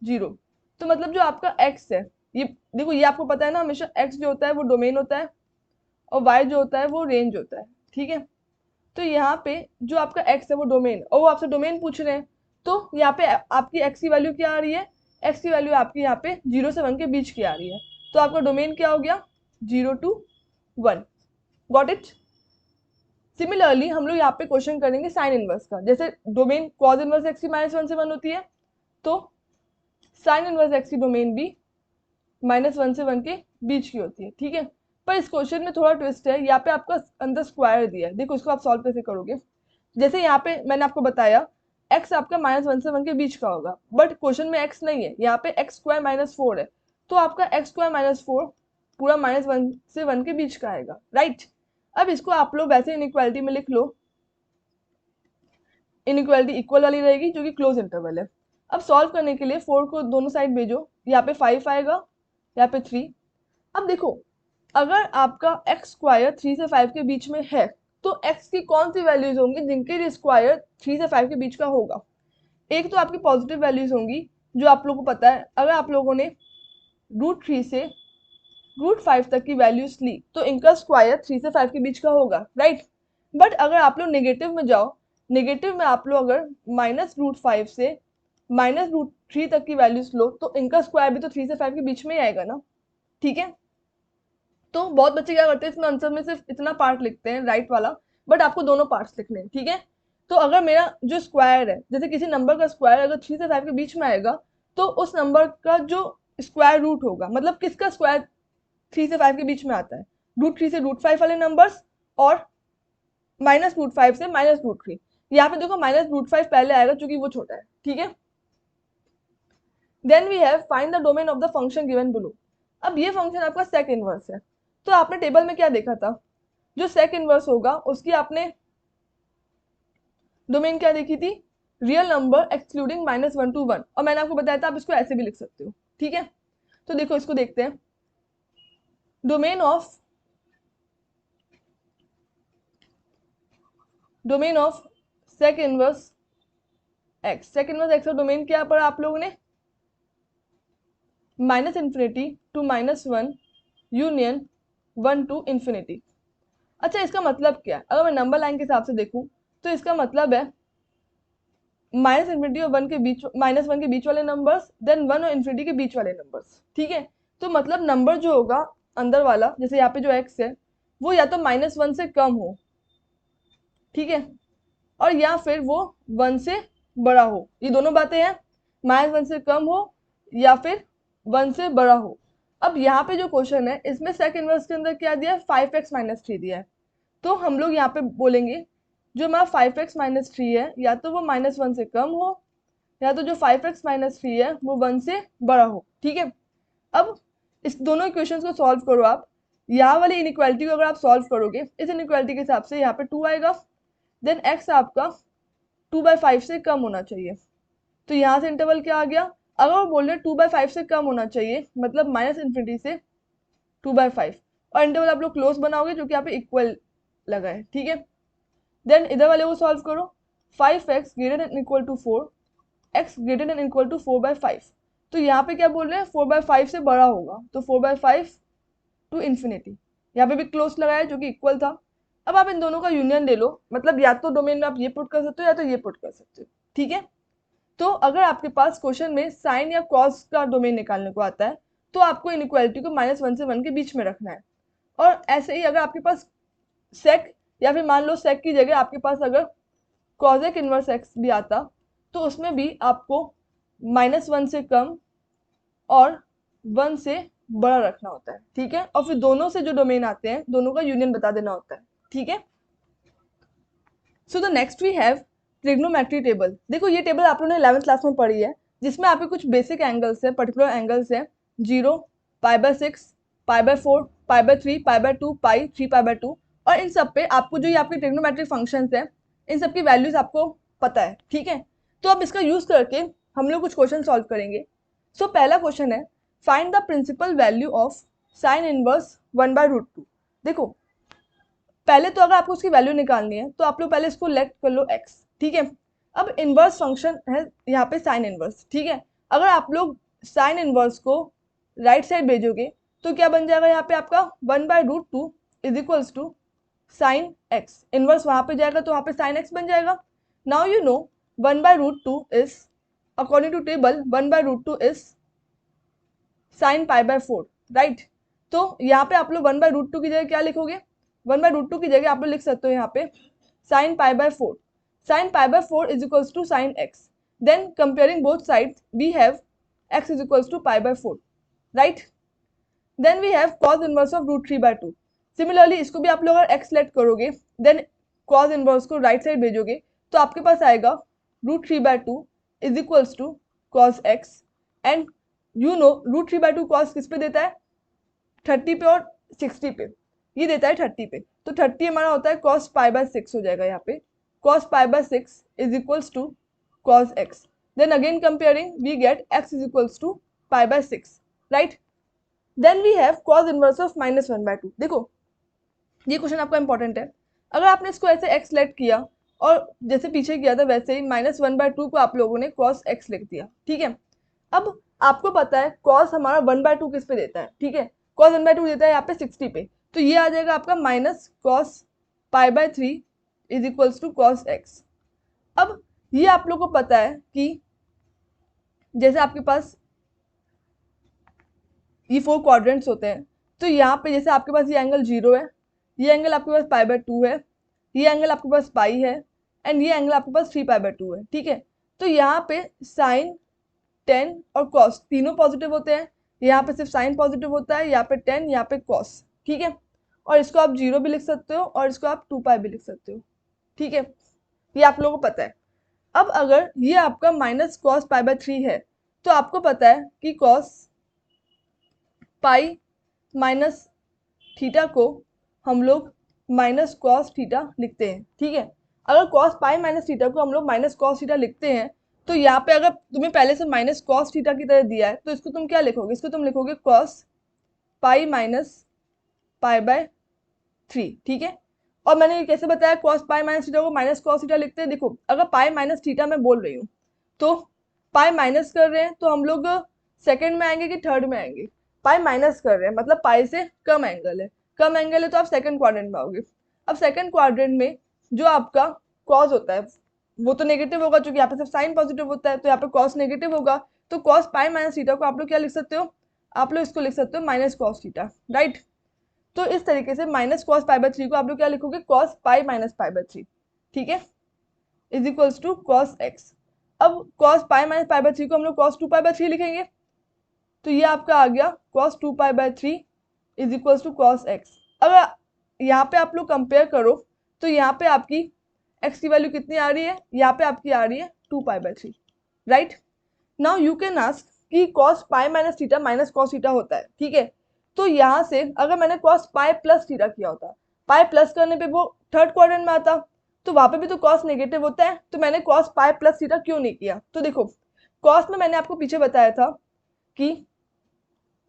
0, तो मतलब जो आपका x है, ये देखो ये आपको पता है ना हमेशा x जो होता है वो डोमेन होता है और y जो होता है वो रेंज होता है, ठीक है। तो यहाँ पे जो आपका x है वो डोमेन, और वो आपसे डोमेन पूछ रहे हैं, तो यहाँ पे आपकी x की वैल्यू क्या आ रही है, x की वैल्यू आपकी यहाँ पे 0 से 1 के बीच की आ रही है, तो आपका डोमेन क्या हो गया 0 to 1, गॉट इट। सिमिलरली हम लोग यहाँ पे क्वेश्चन करेंगे साइन इनवर्स का, जैसे डोमेन कॉज इनवर्स x की -1 से 1 होती है, तो साइन इनवर्स x की डोमेन भी -1 से 1 के बीच की होती है, ठीक है। पर इस क्वेश्चन में थोड़ा ट्विस्ट है, यहाँ पे आपका अंदर स्क्वायर दिया है, देखो इसको आप सॉल्व कैसे करोगे। जैसे यहाँ पे मैंने आपको बताया x आपका -1 से 1 के बीच का होगा, बट क्वेश्चन में x नहीं है, यहाँ पे x² - 4 है, तो आपका x² - 4 पूरा -1 से 1 के बीच का आएगा, राइट। अब इसको आप लोग वैसे इनइक्वालिटी में लिख लो, इनइक्वालिटी इक्वल वाली रहेगी जो कि क्लोज इंटरवल है। अब सॉल्व करने के लिए 4 को दोनों साइड भेजो, यहाँ पे 5 आएगा, यहाँ पे 3। अब देखो अगर आपका x² 3 से 5 के बीच में है, तो x की कौन सी वैल्यूज होंगी जिनके लिए स्क्वायर 3 से 5 के बीच का होगा। एक तो आपकी पॉजिटिव वैल्यूज होंगी जो आप लोगों को पता है, अगर आप लोगों ने √3 से √5 तक की वैल्यूज ली तो इनका स्क्वायर 3 से 5 के बीच का होगा, राइट। बट अगर आप लोग नेगेटिव में जाओ, नेगेटिव में आप लोग अगर -√5 से -√3 तक की वैल्यूज लो तो इनका स्क्वायर भी तो 3 से 5 के बीच में ही आएगा ना, ठीक है। तो बहुत बच्चे क्या करते हैं इसमें आंसर में सिर्फ इतना पार्ट लिखते हैं राइट वाला, बट आपको दोनों पार्ट्स लिखने हैं, ठीक है। तो अगर मेरा जो स्क्वायर है, जैसे किसी नंबर का स्क्वायर अगर 3 से 5 के बीच में आएगा तो उस नंबर का जो स्क्वायर रूट होगा, मतलब किसका स्क्वायर 3 से 5 के बीच में आता है, √3 से √5 वाले नंबर्स और -√5 से -√3। यहाँ पे देखो -√5 पहले आएगा क्योंकि वो छोटा है, ठीक है। Then we have find the domain of the function given below. अब ये फंक्शन आपका सेक इनवर्स है, तो आपने टेबल में क्या देखा था, जो सेक इनवर्स होगा उसकी आपने डोमेन क्या देखी थी, रियल नंबर एक्सक्लूडिंग -1 to 1, और मैंने आपको बताया था आप इसको ऐसे भी लिख सकते हो, ठीक है। तो देखो इसको देखते हैं, domain of sec inverse x, sec inverse x का डोमेन क्या पढ़ा आप लोगों ने, -∞ to -1 यूनियन 1 to ∞। अच्छा इसका मतलब क्या है, अगर मैं नंबर लाइन के हिसाब से देखूं तो इसका मतलब है -∞ और 1 के बीच, -1 के बीच वाले नंबर्स, देन 1 और ∞ के बीच वाले नंबर्स, ठीक है। तो मतलब नंबर जो होगा अंदर वाला, जैसे यहाँ पे जो x है वो या तो -1 से कम हो, ठीक है, और या फिर वो 1 से बड़ा हो, ये दोनों बातें हैं, -1 से कम हो या फिर 1 से बड़ा हो। अब यहाँ पे जो क्वेश्चन है इसमें सेक इनवर्स के अंदर क्या दिया है, 5x - 3 दिया है, तो हम लोग यहाँ पे बोलेंगे जो हमारा 5x - 3 है या तो वो -1 से कम हो या तो जो 5x - 3 है वो 1 से बड़ा हो, ठीक है। अब इस दोनों इक्वेशंस को सॉल्व करो आप, यहाँ वाली इनइक्वालिटी को अगर आप सॉल्व करोगे इस इनइक्वालिटी के हिसाब से यहाँ पे 2 आएगा, देन x आपका 2/5 से कम होना चाहिए, तो यहाँ से इंटरवल क्या आ गया, अगर वो बोल रहे 2/5 से कम होना चाहिए मतलब -∞ से 2/5, और इंटरवल आप लोग क्लोज बनाओगे जो कि यहाँ पे इक्वल लगा है, ठीक है। देन इधर वाले को सॉल्व करो, 5x > 4, x > 4/5, तो यहाँ पे क्या बोल रहे हैं 4/5 से बड़ा होगा, तो 4/5 to ∞, यहाँ पे भी क्लोज लगाया जो कि इक्वल था। अब आप इन दोनों का यूनियन ले लो, मतलब या तो डोमेन में आप ये पुट कर सकते हो या तो ये पुट कर सकते हो, ठीक है। तो अगर आपके पास क्वेश्चन में साइन या कॉस का डोमेन निकालने को आता है तो आपको इनइक्वालिटी को -1 से 1 के बीच में रखना है, और ऐसे ही अगर आपके पास सेक या फिर मान लो सेक की जगह आपके पास अगर कॉसेक इनवर्स एक्स भी आता तो उसमें भी आपको -1 से कम और 1 से बड़ा रखना होता है, ठीक है, और फिर दोनों से जो डोमेन आते हैं दोनों का यूनियन बता देना होता है, ठीक है। So the next we have trigonometry table. देखो ये टेबल आप लोगों ने 11th क्लास में पढ़ी है, जिसमें आपके कुछ बेसिक एंगल्स है, पर्टिकुलर एंगल्स है, 0, π/6, π/4, π/3, π/2, पाई, 3π/2, और इन सब पे आपको जो ये आपके ट्रिग्नोमेट्रिक फंक्शंस है इन सब की वैल्यूज आपको पता है, ठीक है। तो अब इसका यूज करके हम लोग कुछ क्वेश्चन सॉल्व करेंगे। सो पहला क्वेश्चन है find the principal value of sine inverse 1/√2। देखो पहले तो अगर आपको उसकी वैल्यू निकालनी है तो आप लोग पहले इसको लेट कर लो x, ठीक है। अब इनवर्स फंक्शन है यहाँ पे साइन इनवर्स, ठीक है। अगर आप लोग साइन इनवर्स को राइट साइड भेजोगे तो क्या बन जाएगा, यहाँ पे आपका 1/√2 is equals to sine x, inverse वहां पे जाएगा तो वहां पे साइन एक्स बन जाएगा। Now you know 1/√2 is, according to table 1/√2 is sine π/4, right. तो यहाँ पे आप लोग 1/√2 की जगह क्या लिखोगे, 1/√2 की जगह आप लोग लिख सकते हो यहाँ पे sine π/4, sine π/4 is equals to sine x, then comparing both sides we have x is equals to π/4, right. Then we have cos inverse of √3/2। Similarly इसको भी आप लोग अगर x लेट करोगे देन cos इनवर्स को राइट साइड भेजोगे तो आपके पास आएगा √3/2 is equals to cos x, and you know √3/2 cos किस पे देता है, 30 पे और 60 पे, ये देता है 30 पे, तो 30 हमारा होता है cos π/6 हो जाएगा यहाँ पे, cos π/6 is equals to cos x, then again comparing we get x is equals to π/6, right. Then we have cos inverse of -1/2। देखो ये क्वेश्चन आपका इंपॉर्टेंट है, अगर आपने इसको ऐसे x लेट किया और जैसे पीछे किया था वैसे ही -1/2 को आप लोगों ने cos x लिख दिया, ठीक है। अब आपको पता है cos हमारा 1/2 किस पे देता है, ठीक है, cos 1/2 देता है यहाँ पे 60 पे, तो ये आ जाएगा आपका -cos π/3 is equals to cos x, अब ये आप लोग को पता है कि जैसे आपके पास ये 4 क्वाड्रेंट्स होते हैं, तो यहाँ पे जैसे आपके पास ये एंगल 0 है, ये एंगल आपके पास π/2 है, ये एंगल आपके पास पाई है, एंड ये एंगल आपके पास 3π/2 है, ठीक है। तो यहाँ पे साइन, टेन और कॉस तीनों पॉजिटिव होते हैं, यहाँ पे सिर्फ साइन पॉजिटिव होता है, यहाँ पे टेन, यहाँ पे कॉस, ठीक है। और इसको आप 0 भी लिख सकते हो और इसको आप 2π भी लिख सकते हो, ठीक है। ये आप लोगों को पता है। अब अगर ये आपका माइनस कॉस π/3 है, तो आपको पता है कि कॉस पाई माइनस थीटा को हम लोग माइनस कॉस थीटा लिखते हैं, ठीक है। अगर कॉस पाई माइनस थीटा को हम लोग माइनस कॉस थीटा लिखते हैं, तो यहाँ पे अगर तुम्हें पहले से माइनस कॉस थीटा की तरह दिया है, तो इसको तुम क्या लिखोगे, इसको तुम लिखोगे कॉस पाई माइनस π/3, ठीक है। और मैंने ये कैसे बताया कॉस पाई माइनस थीटा को माइनस कॉस थीटा लिखते हैं, देखो अगर पाई माइनस थीटा मैं बोल रही हूँ, तो पाई माइनस कर रहे हैं तो हम लोग सेकंड में आएंगे कि थर्ड में आएंगे, पाई माइनस कर रहे हैं मतलब पाई से कम एंगल है, कम एंगल है तो आप सेकंड क्वाड्रेंट में आओगे। अब सेकंड क्वाड्रेंट में जो आपका कॉस होता है वो तो नेगेटिव होगा, क्योंकि यहाँ पे सिर्फ साइन पॉजिटिव होता है, तो यहाँ पे कॉस नेगेटिव होगा, तो कॉस पाई माइनस थीटा को आप लोग क्या लिख सकते हो, आप लोग इसको लिख सकते हो माइनस कॉस थीटा, राइट। तो इस तरीके से माइनस कॉस π/3 को आप लोग क्या लिखोगे, कॉस पाई माइनस π/3, ठीक है, is equals to cos x. अब कॉस पाई माइनस π/3 को हम लोग कॉस 2π/3 लिखेंगे, तो ये आपका आ गया cos 2π/3 is equals to cos x। अगर यहाँ पे आप लोग कंपेयर करो तो यहाँ पे आपकी x की वैल्यू कितनी आ रही है, यहाँ पे आपकी आ रही है 2π/3, right. Now you can ask कि cos pi minus theta minus cos theta होता है, ठीक है। तो यहाँ से अगर मैंने cos पाई प्लस थीटा किया होता, पाई प्लस करने पे वो थर्ड क्वाड्रेंट में आता, तो वहां पे भी तो cos नेगेटिव होता है, तो मैंने cos पाई प्लस थीटा क्यों नहीं किया। तो देखो cos में मैंने आपको पीछे बताया था कि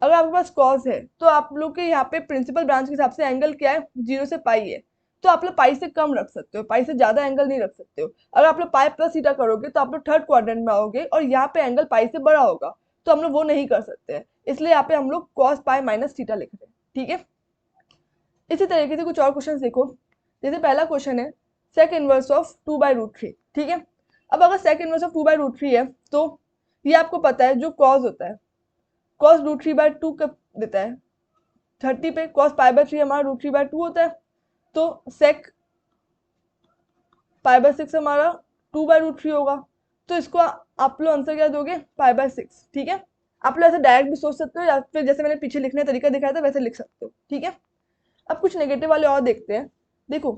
अगर आपके पास कॉस है तो आप लोग के यहाँ पे प्रिंसिपल ब्रांच के हिसाब से एंगल क्या है, 0 से पाई है, तो आप लोग पाई से कम रख सकते हो, पाई से ज्यादा एंगल नहीं रख सकते हो। अगर आप लोग पाई प्लस थीटा करोगे तो आप लोग थर्ड क्वाड्रेंट में आओगे और यहाँ पे एंगल पाई से बड़ा होगा, तो हम लोग वो नहीं कर सकते हैं, इसलिए यहाँ पे हम लोग कॉस पाई माइनस थीटा लिख रहे हैं, ठीक है। इसी तरीके से कुछ और क्वेश्चन देखो, जैसे पहला क्वेश्चन है सेक इनवर्स ऑफ 2/√3, ठीक है। अब अगर सेक इनवर्स ऑफ 2/√3 है, तो ये आपको पता है जो कॉस होता है, cos √3/2 कब देता है 30 पे, cos π/3 हमारा √3/2 होता है, तो sec π/6 हमारा 2/√3 होगा, तो इसको आप लोग आंसर क्या दोगे π/6, ठीक है। आप लोग ऐसे डायरेक्ट भी सोच सकते हो या फिर जैसे मैंने पीछे लिखने का तरीका दिखाया था वैसे लिख सकते हो, ठीक है। अब कुछ नेगेटिव वाले और देखते हैं। देखो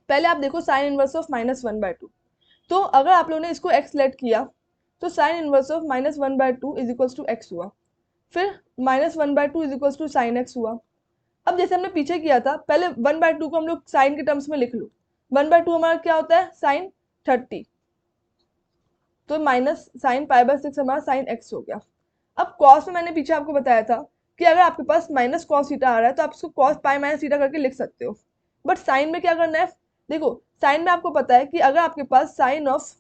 पहले आप देखो साइन इनवर्स ऑफ -1/2, तो अगर आप लोगों ने इसको x लेट किया तो sine inverse of -1/2 is equals to x हुआ, फिर -1/2 is equals to sine x हुआ। अब जैसे हमने पीछे किया था, पहले 1/2 को हम लोग साइन के टर्म्स में लिख लो, 1/2 हमारा क्या होता है साइन 30, तो माइनस साइन π/6 हमारा साइन एक्स हो गया। अब कॉस में मैंने पीछे आपको बताया था कि अगर आपके पास माइनस कॉस थीटा आ रहा है तो आप इसको कॉस पाई माइनस थीटा करके लिख सकते हो, बट साइन में क्या करना है, देखो साइन में आपको पता है कि अगर आपके पास साइन ऑफ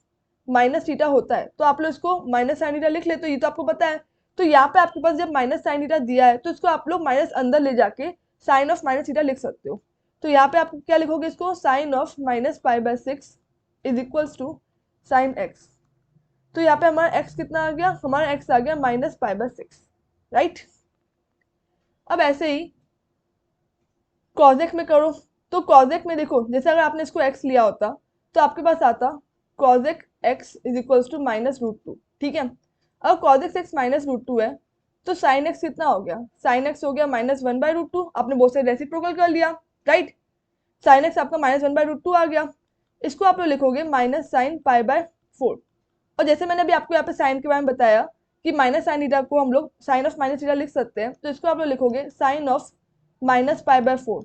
माइनस थीटा होता है तो आप लोग इसको माइनस साइन थीटा लिख लेते हो, ये तो आपको पता है। तो यहाँ पे आपके पास जब माइनस साइन थीटा दिया है तो इसको आप लोग माइनस अंदर ले जाके साइन ऑफ माइनस थीटा लिख सकते हो, तो यहाँ पे आप क्या लिखोगे इसको sine of minus π/6 is equals to sine x. तो यहाँ पे हमारा x कितना आ गया, हमारा x आ गया -π/6, राइट। अब ऐसे ही कॉजेक में करो, तो कॉजेक में देखो जैसे अगर आपने इसको x लिया होता तो आपके पास आता कॉजेक x इज इक्वल्स टू -√2, ठीक है। अब कॉजेक x -√2 है तो साइन x कितना हो गया, साइन x हो गया -1/√2, आपने बहुत से रेसिप्रोकल कर लिया, राइट। साइन x आपका -1/√2 आ गया, इसको आप लोग लिखोगे माइनस साइन π/4। और जैसे मैंने अभी आपको यहाँ पे साइन के बारे में बताया कि माइनस साइन थीटा को हम लोग साइन ऑफ माइनस थीटा लिख सकते हैं, तो इसको आप लोग लिखोगे साइन ऑफ माइनस π/4।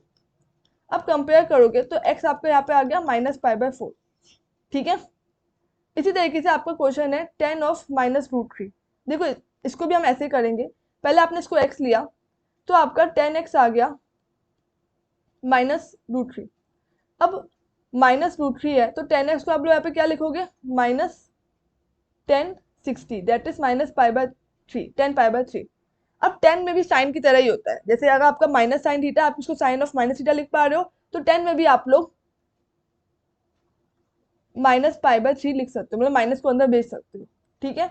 अब कंपेयर करोगे तो x आपका यहाँ पे आ गया -π/4, ठीक है। इसी तरीके से आपका क्वेश्चन है tan ऑफ -√3, देखो इसको भी हम ऐसे करेंगे, पहले आपने इसको x लिया तो आपका tan x आ गया -√3। अब -√3 है तो tan x को आप लोग यहाँ पे क्या लिखोगे -1060, दैट इज -π/3, 10π/3। अब 10 में भी साइन की तरह ही होता है, जैसे अगर आपका माइनस साइन थीटा आप इसको साइन ऑफ माइनस थीटा लिख पा रहे हो, तो 10 में भी आप लोग -π/3 लिख सकते हो, मतलब माइनस को अंदर भेज सकते हो, ठीक है।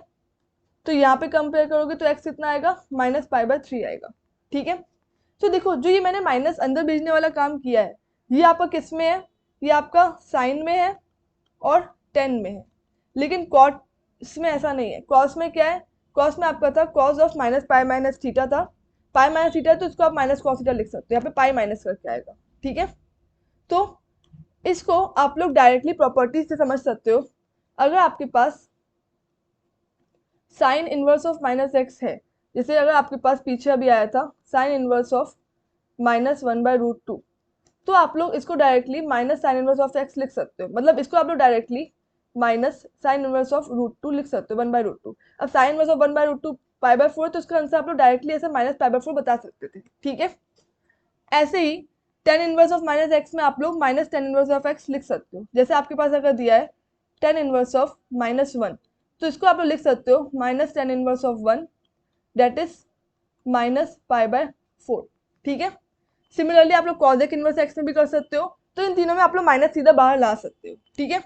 तो यहाँ पे कंपेयर करोगे तो x कितना आएगा, -π/3 आएगा, ठीक है। तो देखो जो ये मैंने माइनस अंदर भेजने वाला काम किया है, ये आपका किस में है, ये आपका साइन में है और टेन में है, लेकिन कॉट में ऐसा नहीं है। कॉस में क्या है, कॉस में आपका था कॉस ऑफ -π-θ था, π-θ तो इसको आप माइनस कॉस थीटा लिख सकते हो, यहाँ पे पाई माइनस करके आएगा, ठीक है। तो इसको आप लोग डायरेक्टली प्रॉपर्टीज से समझ सकते हो। अगर आपके पास साइन इनवर्स ऑफ -x है, जैसे अगर आपके पास पीछे अभी आया था साइन इनवर्स ऑफ -1/√2, तो आप लोग इसको directly minus sine inverse of x लिख सकते हो, मतलब इसको आप लोग directly minus sine inverse of √2 लिख सकते हो, 1/√2। अब साइन इनवर्स ऑफ 1/√2 π/4, तो इसका आंसर आप लोग डायरेक्टली ऐसे -π/4 बता सकते थे, ठीक है। ऐसे ही टेन इनवर्स ऑफ -x में आप लोग minus tan inverse of x लिख सकते हो। जैसे आपके पास अगर दिया है टेन इनवर्स ऑफ -1, तो इसको आप लोग लिख सकते हो minus tan inverse of 1, that is -π/4, ठीक है। सिमिलरली आप लोग कॉस इनवर्स x में भी कर सकते हो, तो इन तीनों में आप लोग माइनस सीधा बाहर ला सकते हो, ठीक है।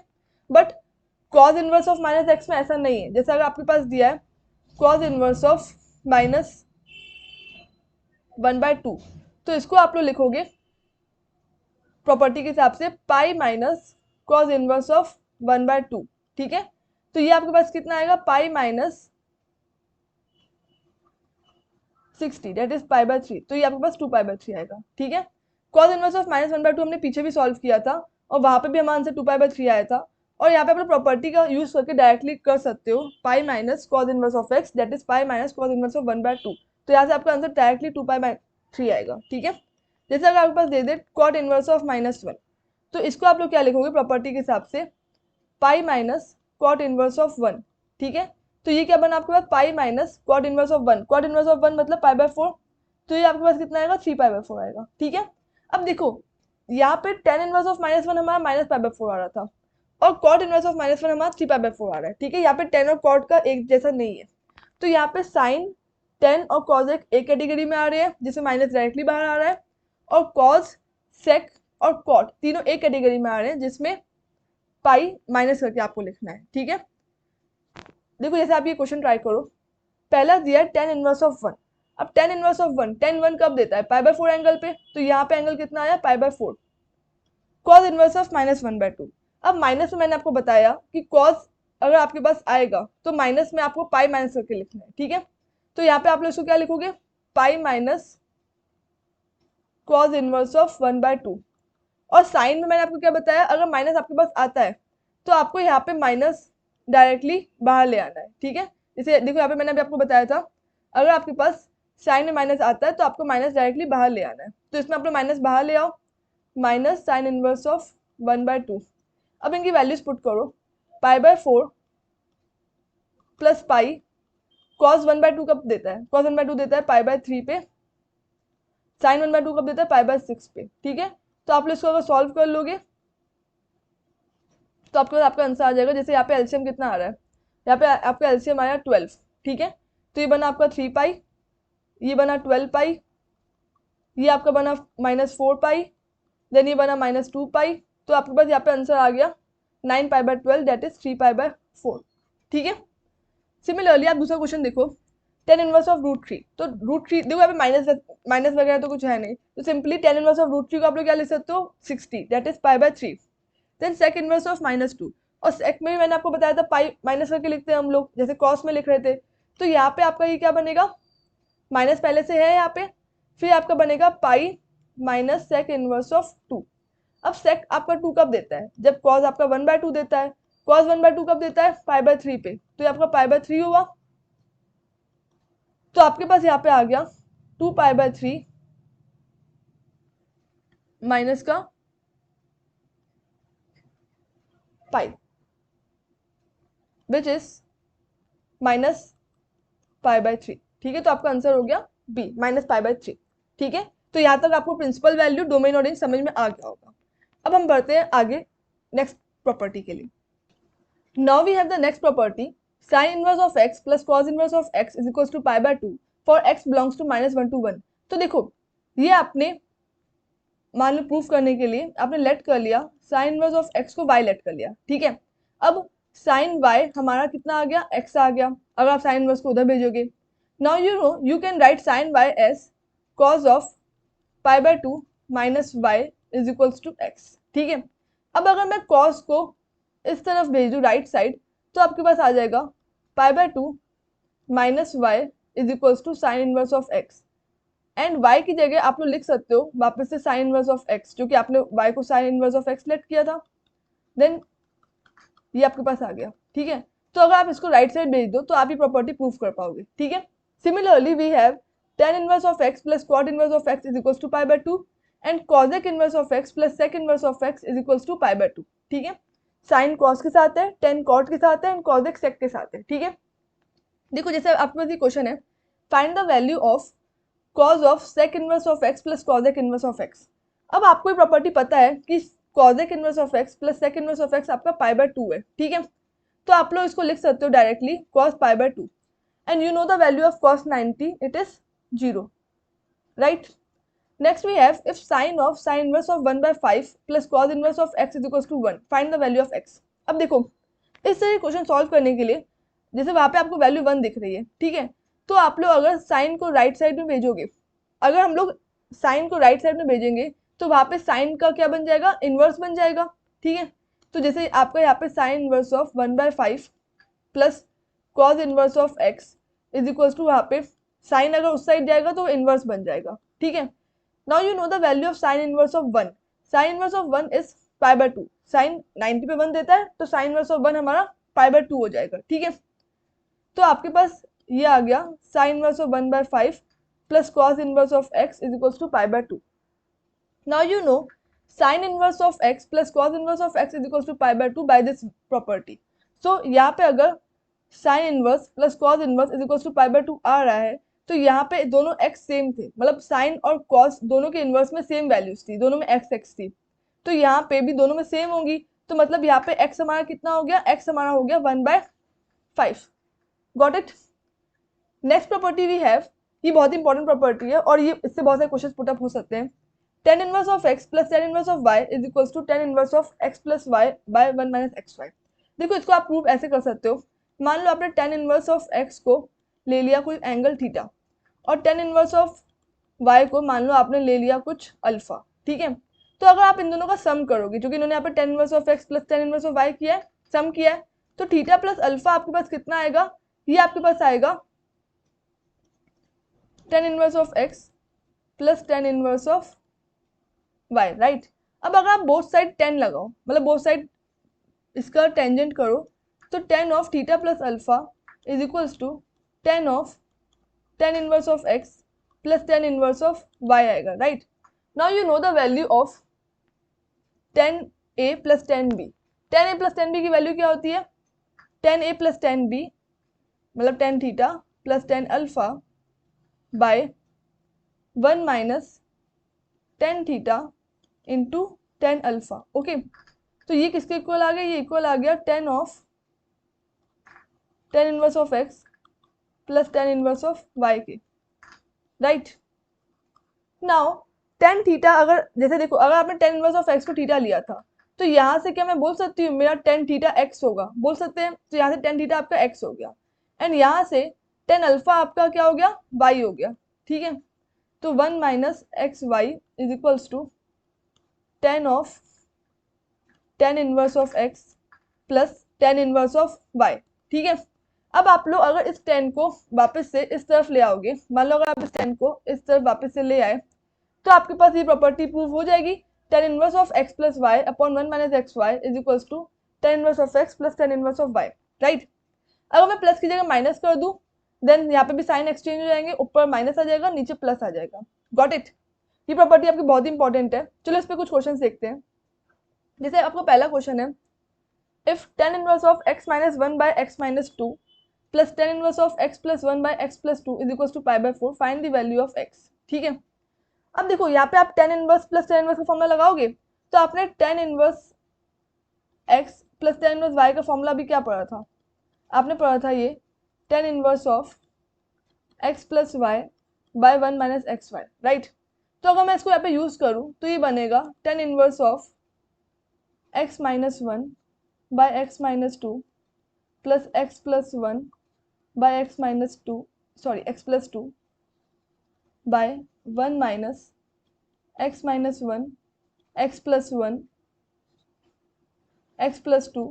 But cos inverse of -x में ऐसा नहीं है। जैसे अगर आपके पास दिया है कॉस इनवर्स ऑफ -1/2, तो इसको आप लोग लिखोगे प्रॉपर्टी के हिसाब से pi minus cos inverse of 1/2, ठीक है। तो ये आपके पास कितना आएगा, पाई माइनस 60, दैट इज π/3, तो ये आपके पास 2π/3 आएगा, ठीक है। कॉस इनवर्स ऑफ -1/2 हमने पीछे भी सॉल्व किया था और वहां पे भी हमारा आंसर 2π/3 आया था, और यहाँ पे अपने प्रॉपर्टी का यूज करके डायरेक्टली कर सकते हो pi minus cos inverse of x, that is pi minus cos inverse of 1/2, तो यहाँ से आपका आंसर डायरेक्टली 2π/3 आएगा, ठीक है। जैसे अगर आपके पास दे दे कॉट इनवर्स ऑफ -1, तो इसको आप लोग क्या लिखोगे प्रॉपर्टी के हिसाब से, pi minus cot inverse of 1, ठीक है। तो ये क्या बना आपके पास, pi minus cot inverse of 1, cot inverse of 1 मतलब π/4, तो ये आपके पास कितना आएगा, 3π/4 आएगा, ठीक है। अब देखो यहाँ पे टेन इनवर्स ऑफ -1 हमारा -π/4 आ रहा था और कॉट इनवर्स ऑफ -1 हमारा 3π/4 आ रहा है, ठीक है। यहाँ पे टेन और कॉट का एक जैसा नहीं है, तो यहाँ पे साइन टेन और कॉस एक कैटेगरी में आ रहे हैं जिसमें माइनस डायरेक्टली बाहर आ रहा है, और कॉस सेक और कॉट तीनों एक कैटेगरी में आ रहे हैं जिसमें पाई माइनस करके आपको लिखना है, ठीक है। देखो जैसे आप ये क्वेश्चन ट्राई करो, पहला दिया टेन इनवर्स ऑफ 1, अब टेन इनवर्स ऑफ 1, टेन 1 कब देता है, π/4 एंगल पे, तो यहाँ पे एंगल कितना आया, π/4। कॉस इनवर्स ऑफ -1/2, अब माइनस में मैंने आपको बताया कि कॉस अगर आपके पास आएगा तो माइनस में आपको पाई माइनस करके लिखना है, ठीक है। तो यहाँ पे आप लोग इसको क्या लिखोगे, pi minus cos inverse of 1/2, और साइन में मैंने आपको क्या बताया, अगर माइनस आपके पास आता है तो आपको यहाँ पे माइनस डायरेक्टली बाहर ले आना है, ठीक है। जैसे देखो यहाँ पे मैंने अभी आपको बताया था, अगर आपके पास साइन में माइनस आता है तो आपको माइनस डायरेक्टली बाहर ले आना है, तो इसमें आप लोग माइनस बाहर ले आओ, माइनस साइन इनवर्स ऑफ 1/2। अब इनकी वैल्यूज पुट करो, π/4 प्लस पाई, कॉस 1/2 कब देता है, कॉस 1/2 देता है π/3 पे, साइन 1/2 कब देता है, π/6 पे, ठीक है। तो आप लोग इसको अगर सॉल्व कर लोगे तो आपके पास आपका आंसर आ जाएगा। जैसे यहाँ पे एलसीएम कितना आ रहा है, यहाँ पे आपका एलसीएम आया 12, ठीक है। तो ये बना आपका 3π, ये बना 12π, ये आपका बना -4π, देन ये बना -2π, तो आपके पास यहाँ पे आंसर आ गया 9π/12, दैट इज 3π/4, ठीक है। सिमिलरली आप दूसरा क्वेश्चन देखो, टेन इनवर्स ऑफ √3, तो √3 देखो यहाँ पे माइनस वगैरह तो कुछ है नहीं, तो सिंपली टेन इनवर्स ऑफ √3 को आप लोग क्या लिख सकते हो, 60, that is π/3। Then sec inverse of -2, और सेक में भी मैंने आपको बताया था पाई माइनस करके लिखते हैं हम लोग, जैसे कॉस में लिख रहे थे। तो यहाँ पे आपका ये क्या बनेगा, माइनस पहले से है यहाँ पे, फिर आपका बनेगा pi minus sec inverse of 2। अब सेक आपका 2 कब देता है, जब कॉस आपका 1/2 देता है, कॉस 1/2 कब देता है, π/3 पे, तो ये आपका π/3 हुआ। तो आपके पास यहाँ पे आ गया 2π/3 माइनस का पाई, विच इज -π/3, ठीक है। तो आपका आंसर हो गया बी, -π/3, ठीक है। तो यहाँ तक आपको प्रिंसिपल वैल्यू, डोमेन और रेंज समझ में आ गया होगा। अब हम बढ़ते हैं आगे नेक्स्ट प्रॉपर्टी के लिए। Now we have the next property, sin inverse of x plus cos inverse of x is equals to π/2 for x belongs to -1 to 1। तो देखो ये आपने मान लो प्रूफ करने के लिए आपने लेट कर लिया sin इनवर्स ऑफ x को y लेट कर लिया, ठीक है। अब साइन वाई हमारा कितना आ गया, एक्स आ गया। अगर आप साइन इनवर्स को उधर भेजोगे, now you know you can write sine y as cos of pi by 2 minus y is equals to x. ठीक है, अब अगर मैं कॉस को इस तरफ भेज दूँ राइट साइड, तो आपके पास आ जाएगा pi by 2 minus y is equals to sine inverse of x. And y की जगह आप लोग लिख सकते हो वापस से साइन इनवर्स ऑफ x, जो कि आपने y को sine inverse of x let किया था। देन ये आपके पास आ गया। ठीक है, तो अगर आप इसको राइट साइड भेज दो तो आप ये प्रॉपर्टी प्रूव कर पाओगे। ठीक है, similarly we have tan inverse of x plus cot inverse of x is equals to pi by 2 and cosec inverse of x plus sec inverse of x is equals to pi by 2। ठीक है, sign cos के साथ है, tan cot के साथ है and cosec sec के साथ है। ठीक है, देखो जैसे आपके पास ये क्वेश्चन है, find the value of cos of sec inverse of x plus cosec inverse of x। अब आपको ये प्रॉपर्टी पता है कि cosec inverse of x plus sec inverse of x आपका पाई बाय 2 है। ठीक है, तो आप लोग इसको लिख सकते हो directly cos pi by 2 and you know the value of cos 90 it is 0, right. Next we have if sine of sine inverse of 1 by 5 plus cos inverse of x is equals to 1, find the value of x। अब देखो इस तरह question solve करने के लिए, जैसे वहां पे आपको वैल्यू 1 दिख रही है, ठीक है, तो आप लोग अगर साइन को राइट साइड में भेजोगे, अगर हम लोग साइन को राइट साइड में भेजेंगे तो वहां पे साइन का क्या बन जाएगा, इनवर्स बन जाएगा। ठीक है, तो जैसे आपका यहाँ पे sine inverse of 1 by 5 plus cos inverse of x is equals to, वहां पे साइन अगर उस साइड जाएगा तो इनवर्स बन जाएगा। ठीक है, now you know the value of sine inverse of 1। Sine inverse of 1 is pi by 2, sine 90 पे 1 देता है तो साइन इनवर्स ऑफ 1 हमारा पाई बाय 2 हो जाएगा। ठीक है, तो आपके पास ये आ गया sine inverse of 1 by 5 plus cos inverse of x is equals to pi by 2. Now you know sin inverse of x plus cos inverse of x is equals to pi by 2 by this property. So यहाँ पे अगर sin inverse plus cos inverse is equals to pi by 2 आ रहा है, तो यहाँ पे दोनों x same थे, मतलब sin और cos दोनों के इनवर्स में सेम वैल्यूज थी, दोनों में x थी, तो यहाँ पे भी दोनों में सेम होंगी, तो मतलब यहाँ पे x हमारा कितना हो गया, x हमारा हो गया 1 by 5। Got it. Next property we have, ये बहुत इंपॉर्टेंट प्रॉपर्टी है और ये इससे बहुत सारे क्वेश्चन पुट अप हो सकते हैं। tan inverse of x plus tan inverse of y is equals to tan inverse of x plus y by 1 minus xy। देखो इसको आप प्रूव ऐसे कर सकते हो, मान लो आपने tan इनवर्स ऑफ x को ले लिया कोई एंगल थीटा और tan इनवर्स ऑफ y को मान लो आपने ले लिया कुछ अल्फा। ठीक है, तो अगर आप इन दोनों का सम करोगे, जो कि इन्होंने यहाँ पे tan inverse of x plus tan inverse of y किया है, सम किया है, तो थीटा प्लस अल्फा आपके पास कितना आएगा, ये आपके पास आएगा tan inverse of x plus tan inverse of y, right. अब अगर आप बोथ साइड 10 लगाओ, मतलब बोथ साइड इसका टेंजेंट करो, तो tan of theta plus alpha is equals to tan of tan inverse of x plus tan inverse of y आएगा, right. Now you know the value of tan a plus tan b। tan a plus tan b की value क्या होती है, tan a plus tan b मतलब tan theta plus tan alpha by 1 minus tan theta into tan alpha. Okay, तो ये किसके equal आ गया, ये इक्वल आ गया tan of tan inverse of x plus tan inverse of y के, right. Now tan theta, अगर जैसे देखो अगर आपने tan इनवर्स ऑफ x को थीटा लिया था, तो यहाँ से क्या मैं बोल सकती हूँ मेरा tan थीटा x होगा, बोल सकते हैं, तो यहाँ से tan थीटा आपका x हो गया एंड यहाँ से tan अल्फा आपका क्या हो गया, y हो गया। ठीक है, तो 1 minus x y is equals to tan of tan inverse of x plus tan inverse of y। ठीक है, अब आप लोग अगर इस tan को वापस से इस तरफ ले आओगे, मान लो अगर आप इस tan को इस तरफ वापस से ले आए, तो आपके पास ये प्रॉपर्टी प्रूव हो जाएगी, tan inverse of x plus y upon 1 minus x y is equals to tan inverse of x plus tan inverse of y, right. अगर मैं प्लस की जगह माइनस कर दूं, देन यहाँ पे भी साइन एक्सचेंज हो जाएंगे, ऊपर माइनस आ जाएगा, नीचे प्लस आ जाएगा। Got it. ये प्रॉपर्टी आपकी बहुत इंपॉर्टेंट है। चलो इस पे कुछ क्वेश्चन देखते हैं। जैसे आपको पहला क्वेश्चन है, if tan inverse of x minus 1 by x minus 2 plus tan inverse of x plus 1 by x plus 2 is equals to pi by 4, find the value of x। ठीक है, अब देखो यहाँ पे आप tan inverse plus tan inverse का formula लगाओगे, तो आपने tan inverse x plus tan inverse y का फॉर्मूला भी क्या पढ़ा था, आपने पढ़ा था ये tan inverse of x plus y by 1 minus x y, right. तो अगर मैं इसको यहाँ पे यूज करूँ तो ये बनेगा tan inverse of x minus 1 by x minus two plus x plus one by x minus two x plus two by one minus x minus one x plus one x plus two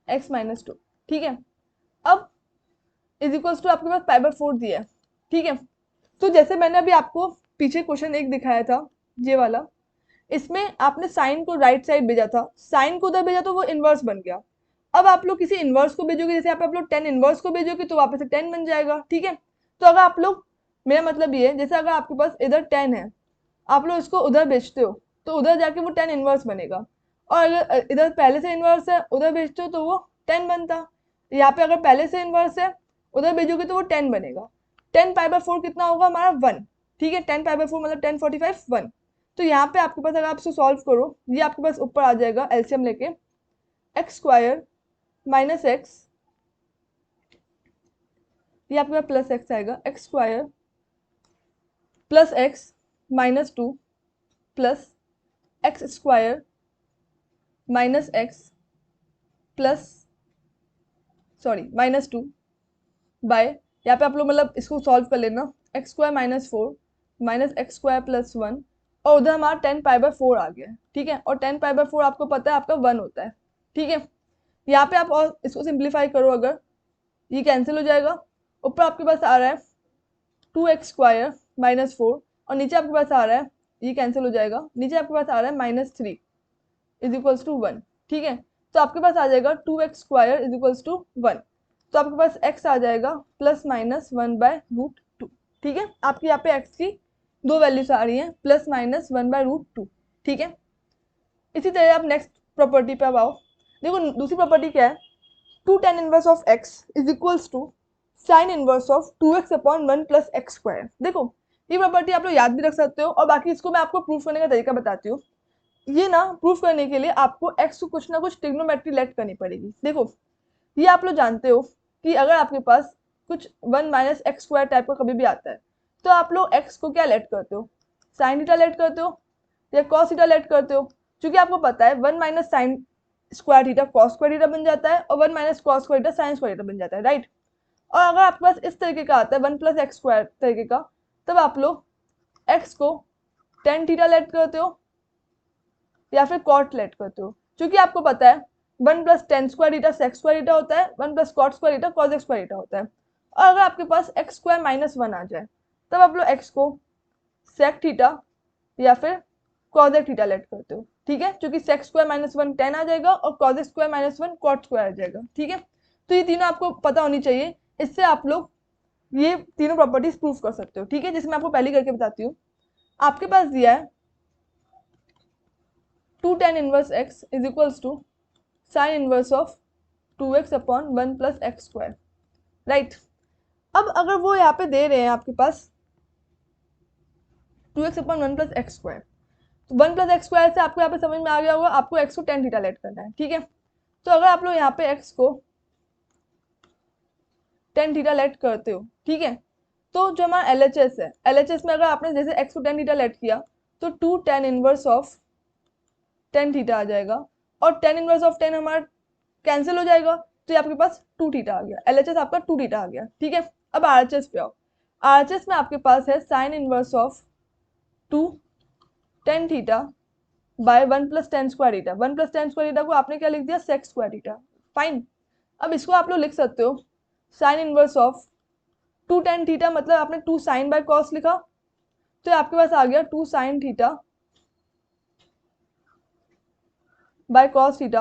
x minus two. ठीक है, अब is equals to आपके पास पाई by 4 दिया है। ठीक है, तो जैसे मैंने अभी आपको पीछे क्वेश्चन एक दिखाया था ये वाला, इसमें आपने साइन को राइट साइड भेजा था, साइन को उधर भेजा तो वो इनवर्स बन गया। अब आप लोग किसी इनवर्स को भेजोगे, जैसे आप लोग 10 इनवर्स को भेजोगे तो वापस से 10 बन जाएगा। ठीक है, तो अगर आप लोग, मेरा मतलब ये है, जैसे अगर आपके पास इधर 10 है, आप लोग इसको उधर भेजते हो तो उधर जाके वो 10 इनवर्स बनेगा, और अगर इधर पहले से इनवर्स है उधर भेजते हो तो वो 10 बनता। यहाँ पे अगर पहले से इनवर्स है उधर भेजोगे तो वो 10 बनेगा। 10 पाई बाय 4 कितना होगा हमारा 1। ठीक है, 10 पाई बाय 4 मतलब 10 45 1। तो यहाँ पे आपके पास अगर आप इसको सॉल्व करो, ये आपके पास ऊपर आ जाएगा एलसीएम लेके एक्स स्क्वायर माइनस एक्स, ये आपके पास प्लस एक्स आएगा, x square plus x minus two plus x square minus x plus minus two by, यहाँ पे आप लोग मतलब इसको सॉल्व कर लेना, x square minus 4 minus x square plus 1, और उधर हमारा 10 पाई बाय 4 आ गया है। ठीक है, और 10 पाई बाय 4 आपको पता है आपका 1 होता है। ठीक है, यहाँ पे आप और इसको सिंप्लीफाई करो, अगर ये कैंसिल हो जाएगा, ऊपर आपके पास आ रहा है 2x स्क्वायर माइनस 4, और नीचे आपके पास आ रहा है, ये कैंसिल हो जाएगा, नीचे आपके पास आ रहा है माइनस 3 इज इक्वल्स टू 1। ठीक है, तो आपके पास आ जाएगा 2x square is equals to 1, तो आपके पास x आ जाएगा प्लस माइनस 1 बाय रूट 2। ठीक है, आपकी यहाँ पे x की दो वैल्यूज आ रही हैं, प्लस माइनस 1 बाय रूट 2। ठीक है, इसी तरह आप नेक्स्ट प्रॉपर्टी पे अब आओ। देखो दूसरी प्रॉपर्टी क्या है, 2 tan inverse of x is equals to sine inverse of 2x upon 1 plus x square. देखो ये प्रॉपर्टी आप लोग याद भी रख सकते हो, और बाकी इसको मैं आपको प्रूफ करने का तरीका बताती हूँ। ये ना प्रूफ करने के लिए आपको x को कुछ ना कुछ ट्रिग्नोमेट्री लेट करनी पड़ेगी। देखो ये आप लोग जानते हो कि अगर आपके पास कुछ 1 माइनस एक्स स्क्वायर टाइप का कभी भी आता है, तो आप लोग x को क्या लेट करते हो, साइन थीटा लेट करते हो या कॉस थीटा लेट करते हो। क्योंकि आपको पता है 1 minus sine square theta cos square theta बन जाता है, और 1 minus cos square theta sine square theta बन जाता है, राइट। और अगर आपके पास इस तरीके का आता है 1 प्लस एक्स स्क्वायर तरीके का, तब आप लोग x को टेन थीटा लेट करते हो या फिर कॉट लेट करते हो। क्योंकि आपको पता है 1 plus tan square theta sec square theta होता है, 1 plus cot square theta cos x square theta होता है। और अगर आपके पास एक्स स्क्वायर माइनस 1 आ जाए, तब आप लोग x को सेक थीटा या फिर कॉस एक्स थीटा लेट करते हो। ठीक है, क्योंकि सेक्स स्क्वायर माइनस 1 10 आ जाएगा और cos x square minus 1 cot square आ जाएगा। ठीक है, तो ये तीनों आपको पता होनी चाहिए, इससे आप लोग ये तीनों प्रॉपर्टीज प्रूफ कर सकते हो। ठीक है, जिसमें आपको पहली करके बताती हूँ। आपके पास दिया है 2 tan inverse x is equals to sine inverse of 2x upon 1 plus x square, right. अब अगर वो यहाँ पे दे रहे हैं आपके पास 2x upon 1 plus x square, तो 1 प्लस एक्स स्क्वायर से आपको यहाँ पे समझ में आ गया होगा आपको x को टेन थीटा लेट करना है। ठीक है, तो अगर आप लोग यहाँ पे x को टेन थीटा लेट करते हो, ठीक है, तो जो हमारा LHS है, LHS में अगर आपने जैसे x को टेन थीटा लेट किया तो 2 tan inverse of tan theta आ जाएगा, और टेन इनवर्स ऑफ 10 हमारा कैंसिल हो जाएगा, तो ये आपके पास 2 थीटा आ गया, LHS आपका 2 थीटा आ गया। ठीक है, अब RHS पे आओ। RHS में आपके पास है sign inverse of 2 tan theta by 1 plus tan square theta. 1 plus tan square theta को आपने क्या लिख दिया, सेक स्क्वायर थीटा। फाइन, अब इसको आप लोग लिख सकते हो sign inverse of 2 tan theta, मतलब आपने 2 साइन बाय कॉस लिखा, तो आपके पास आ गया 2 sine theta by cos theta,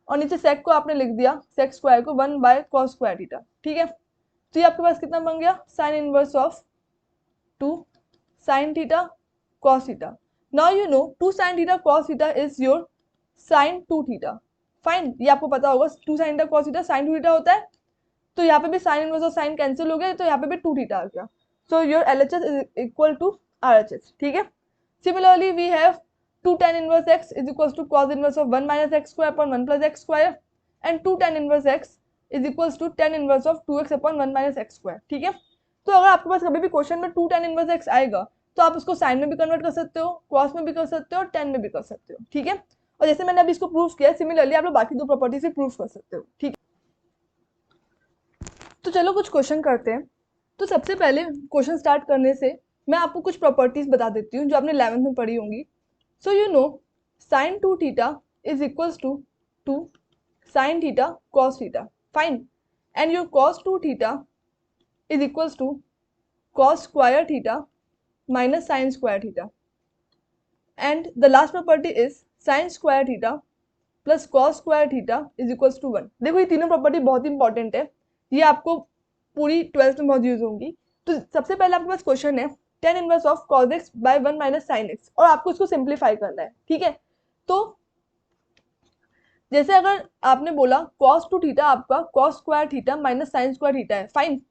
और नीचे सेक को आपने लिख दिया सेक स्क्वायर को 1 बाय कॉस स्क्वायर थीटा। ठीक है, तो ये आपके पास कितना बन गया, sine inverse of 2 sine theta cos theta. Now you know 2 sine theta cos theta is your sine 2 theta. Fine, ये आपको पता होगा 2 sine theta cos theta sine 2 theta होता है, तो यहाँ पे भी साइन इनवर्स और साइन कैंसिल हो गया, तो यहाँ पे भी 2 थीटा आ गया। So your LHS is equal to RHS। ठीक है, similarly we have 2 tan inverse x is equals to cos inverse of 1 minus x square upon 1 plus x square, and 2 tan inverse x is equals to tan inverse of 2x upon 1 minus x square। ठीक है, तो अगर आपके पास कभी भी question में 2 tan inverse x आएगा, तो आप उसको साइन में भी कन्वर्ट कर सकते हो, कॉस में भी कर सकते हो और tan में भी कर सकते हो। ठीक है, और जैसे मैंने अभी इसको प्रूव किया, सिमिलरली आप लोग बाकी दो प्रॉपर्टी से प्रूव कर सकते हो, ठीक है। तो चलो कुछ क्वेश्चन करते हैं। तो सबसे पहले क्वेश्चन स्टार्ट करने से मैं आपको कुछ प्रॉपर्टीज बता देती हूँ जो आपने 11th में पढ़ी होंगी। So you know sin 2 theta is equals to sin theta cos theta, fine, and your cos 2 theta is equals to cos square theta minus sin square theta, and the last property is sin square theta plus cos square theta is equals to 1। देखो ये तीनों property बहुत important है, ये आपको पूरी 12th में बहुत यूज होंगी। तो सबसे पहले आपके पास क्वेश्चन है tan inverse of cos x by 1 minus sin x, और आपको इसको सिंप्लीफाई करना है, ठीक है। तो जैसे अगर आपने बोला cos 2 थीटा आपका cos square theta minus sin square theta है, फाइन,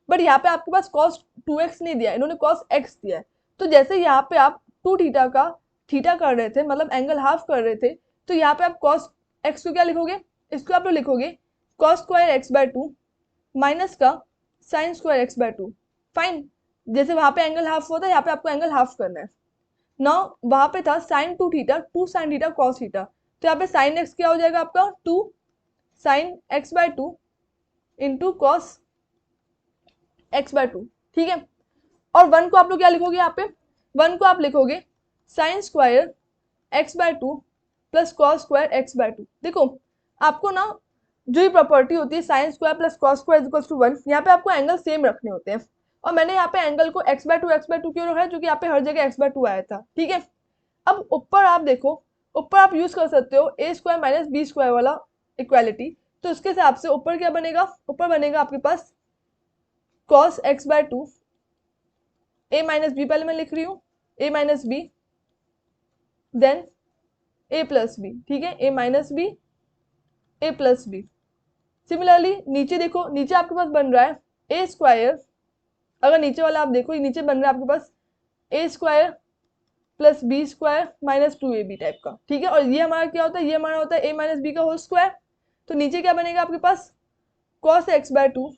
बट यहाँ पे आपके पास cos 2x नहीं दिया, इन्होंने cos x दिया है। तो जैसे यहाँ पे आप 2 थीटा का थीटा कर रहे थे, मतलब एंगल हाफ कर रहे थे, तो यहाँ पे आप cos x को क्या लिखोगे, इसको आप लोग लिखोगे cos square x by 2 minus का sin square x by 2, fine. जैसे वहां पे एंगल हाफ हुआ था, यहाँ पे आपको एंगल हाफ करना है। नाउ वहां पे था sin 2 theta 2 sin theta cos theta, तो यहाँ पे sin x क्या हो जाएगा आपका 2 sin x by 2 into cos x by 2, ठीक है। और 1 को आप लोग क्या लिखोगे, यहाँ पे 1 को आप लिखोगे sin square x by 2 plus cos square x by 2। देखो आपको ना जो ये प्रॉपर्टी होती है sin square plus cos square equals to 1, यहाँ पे आपको एंगल सेम रखने होते हैं, और मैंने यहाँ पे एंगल को x बाय 2 क्यों रखा है, क्योंकि यहाँ पे हर जगह x बाय 2 आया था, ठीक है। अब ऊपर आप देखो, ऊपर आप यूज कर सकते हो a square minus B square वाला इक्वालिटी, तो उसके हिसाब से ऊपर क्या बनेगा, ऊपर बनेगा आपके पास cos x by 2 a minus B, पहले मैं लिख रही हूँ a minus B then a plus B, ठीक है, a minus B a plus B. Similarly नीचे देखो, नीचे आपके पास बन रहा है ए स्क्वायर, अगर नीचे वाला आप देखो, नीचे बन रहा है आपके पास A square plus B square minus 2ab type का, ठीक है। और ये हमारा क्या होता है, ये हमारा होता है ए माइनस बी का होल स्क्वायर। तो नीचे क्या बनेगा आपके पास cos x by 2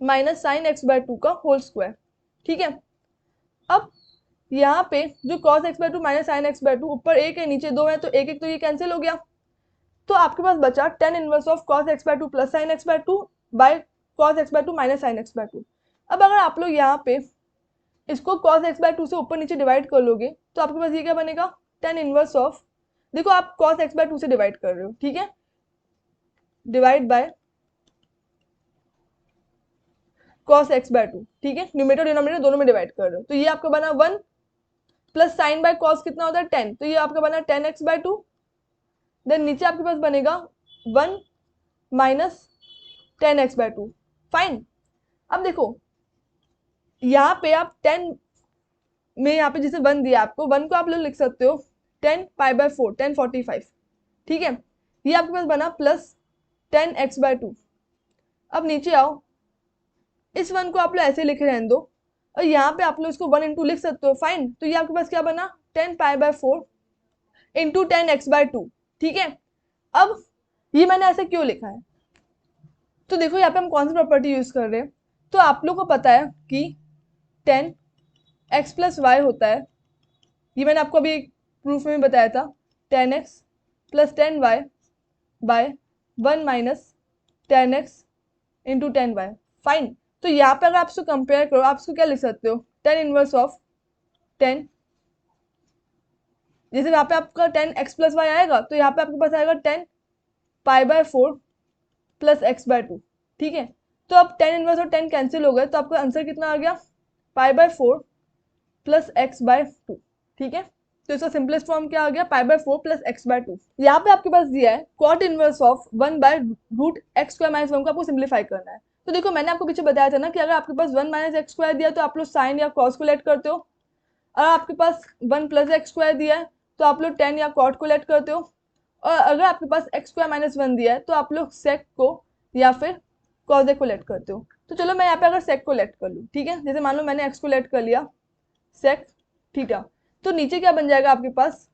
minus sin x by 2 का होल स्क्वायर, ठीक है। अब यहाँ पे जो cos x by 2 minus sin x by 2, ऊपर एक है नीचे दो है, तो एक एक तो ये कैंसिल हो गया, तो आपके पास बचा tan inverse of cos x by 2 plus sin x by 2 by cos x by 2 minus sin x by 2। अब अगर आप लोग यहाँ पे इसको cos x बाय 2 से ऊपर नीचे डिवाइड कर लोगे, तो आपके पास ये क्या बनेगा tan इनवर्स ऑफ, देखो आप cos x बाय 2 से डिवाइड कर रहे हो, ठीक है, divide by cos x by 2, ठीक है, न्यूमरेटर डिनोमिनेटर दोनों में डिवाइड कर रहे हो, तो ये आपका बना 1 प्लस साइन बाय cos कितना होता है 10, तो ये आपका बना 10x बाय 2, देन नीचे आपके पास बनेगा 1 माइनस 10x बाय 2, फाइन। अब देखो यहाँ पे आप 10 में यहाँ पे जिसे 1 दिया आपको, 1 को आप लोग लिख सकते हो 10 पाई बाय 4 1045, ठीक है। ये आपके पास बना प्लस 10x बाय 2। अब नीचे आओ, इस 1 को आप लोग ऐसे लिखे रहने दो, और यहाँ पे आप लोग इसको 1 इंटू लिख सकते हो, फाइन। तो ये आपके पास क्या बना 10 pi by 4 into 10x bye 2, ठीक है। अब ये मैंने ऐसे क्यों लिखा है, तो देखो यहाँ पे हम कौन सी प्रॉपर्टी यूज कर रहे हैं, तो आप लोग को पता है कि 10x प्लस वाई होता है, ये मैंने आपको अभी प्रूफ में बताया था, 10x plus 10y by 1 minus 10x into 10y, fine. तो यहाँ पे अगर आप इसको कंपेयर करो, आप इसको क्या लिख सकते हो, 10 इनवर्स ऑफ 10, जैसे यहाँ पे आपका 10x प्लस वाई आएगा, तो यहाँ पे आपके पास आएगा 10 pi by 4 plus x by 2, ठीक है। तो अब 10 इनवर्स और 10 कैंसिल हो गए, तो आपका आंसर कितना आ गया pi by 4 plus x by 2, ठीक है। तो इसका सिंपलेस्ट फॉर्म क्या आ गया pi by 4 plus x by 2। यहाँ पे आपके पास दिया है cot inverse of 1 by root x square minus 1 को आपको सिंप्लीफाई करना है। तो देखो मैंने आपको पीछे बताया था ना कि अगर आपके पास 1 माइनस एक्स स्क्वायर दिया तो आप लोग साइन या कॉस को लेट करते हो, अगर आपके पास 1 प्लस एक्स स्क्वायर दिया है तो आप लोग टेन या कॉट को लेट करते हो, और अगर आपके पास एक्स स्क्वायर माइनस 1 दिया है तो आप लोग सेक को या फिर कॉज को लेट करते हो। तो चलो मैं यहाँ पे अगर सेक को लेट कर लूँ, ठीक है, जैसे मान लो मैंने एक्स को लेट कर लिया सेक थीटा, तो नीचे क्या बन जाएगा आपके पास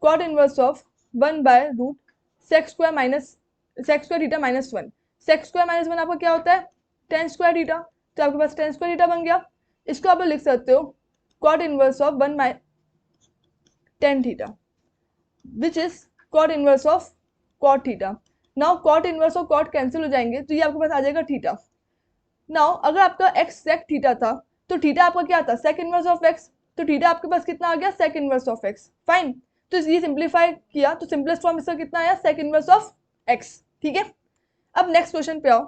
cot inverse of 1 by root sec square theta minus 1। Sec square minus 1 आपका क्या होता है टेन स्क्वायर थीटा, तो आपके पास टेन स्क्वायर थीटा बन गया। इसको आप लिख सकते हो cot inverse of 1 by tan theta. Which is cot inverse of cot theta. Now cot inverse और कॉट कैंसिल हो जाएंगे तो ये आपके पास आ जाएगा थीटा। नाउ अगर आपका एक्स सेक थीटा था तो थीटा आपका क्या था, सेक इनवर्स ऑफ एक्स, तो थीटा आपके पास कितना आ गया, sec inverse of x. Fine, तो ये सिंप्लीफाई किया तो सिंपलेस्ट फॉर्म इसका कितना आया, सेक इनवर्स ऑफ एक्स। ठीक है, अब नेक्स्ट क्वेश्चन पे आओ।